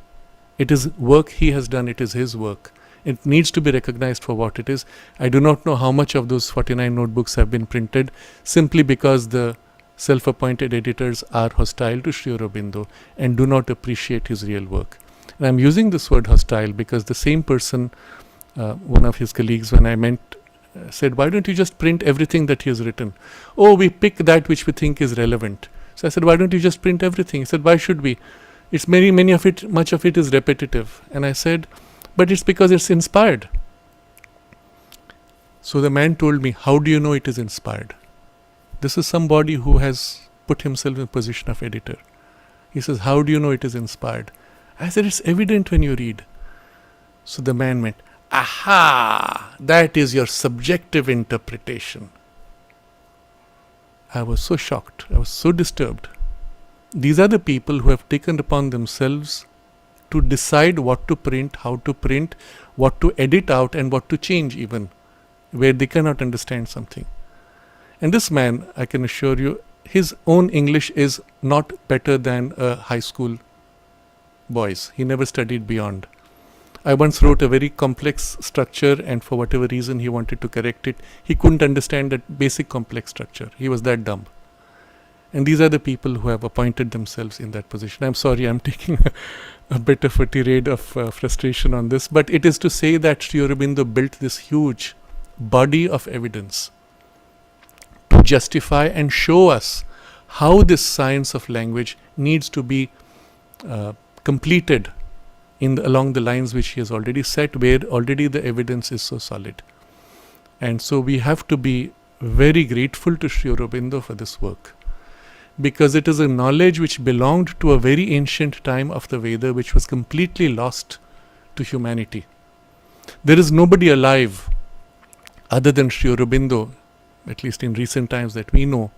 It is work he has done. It is his work. It needs to be recognized for what it is. I do not know how much of those 49 notebooks have been printed, simply because the self-appointed editors are hostile to Sri Aurobindo and do not appreciate his real work. And I'm using this word hostile because the same person, one of his colleagues, when I meant, said, why don't you just print everything that he has written? Oh, we pick that which we think is relevant. So I said, why don't you just print everything? He said, why should we? It's much of it is repetitive. And I said, but it's because it's inspired. So the man told me, how do you know it is inspired? This is somebody who has put himself in a position of editor. He says, how do you know it is inspired? I said, it's evident when you read. So the man went, aha, that is your subjective interpretation. I was so shocked. I was so disturbed. These are the people who have taken upon themselves to decide what to print, how to print, what to edit out, and what to change even, where they cannot understand something. And this man, I can assure you, his own English is not better than a high school boy's. He never studied beyond. I once wrote a very complex structure, and for whatever reason he wanted to correct it, he couldn't understand that basic complex structure. He was that dumb. And these are the people who have appointed themselves in that position. I'm sorry, I'm taking a bit of a tirade of frustration on this, but it is to say that Sri Aurobindo built this huge body of evidence to justify and show us how this science of language needs to be completed along the lines which he has already set, where already the evidence is so solid. And so we have to be very grateful to Sri Aurobindo for this work, because it is a knowledge which belonged to a very ancient time of the Veda, which was completely lost to humanity. There is nobody alive other than Sri Aurobindo, at least in recent times that we know,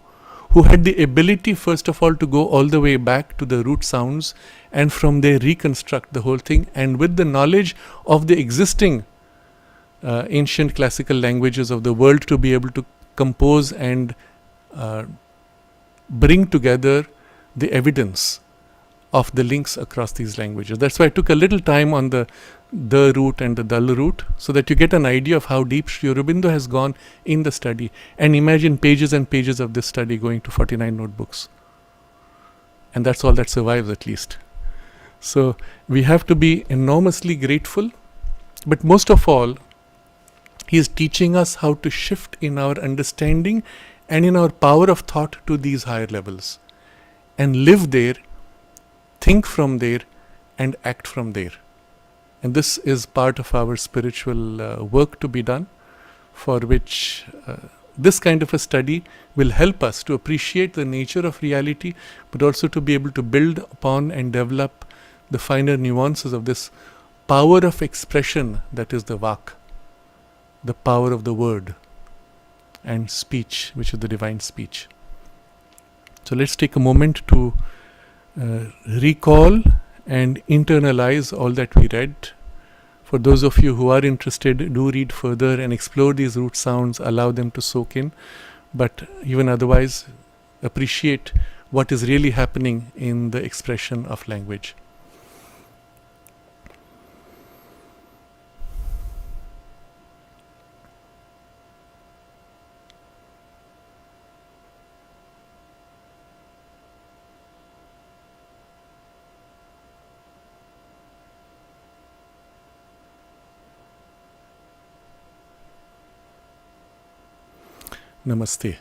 who had the ability, first of all, to go all the way back to the root sounds and from there reconstruct the whole thing, and with the knowledge of the existing ancient classical languages of the world, to be able to compose and bring together the evidence of the links across these languages. That's why I took a little time on the root and the dal root, so that you get an idea of how deep Sri Aurobindo has gone in the study. And imagine pages and pages of this study going to 49 notebooks. And that's all that survives, at least. So we have to be enormously grateful. But most of all, he is teaching us how to shift in our understanding and in our power of thought to these higher levels, and live there, think from there, and act from there. And this is part of our spiritual work to be done, for which this kind of a study will help us to appreciate the nature of reality, but also to be able to build upon and develop the finer nuances of this power of expression that is the Vak, the power of the word and speech, which is the divine speech. So let's take a moment to recall and internalize all that we read. For those of you who are interested, do read further and explore these root sounds, allow them to soak in. But even otherwise, appreciate what is really happening in the expression of language. Namaste.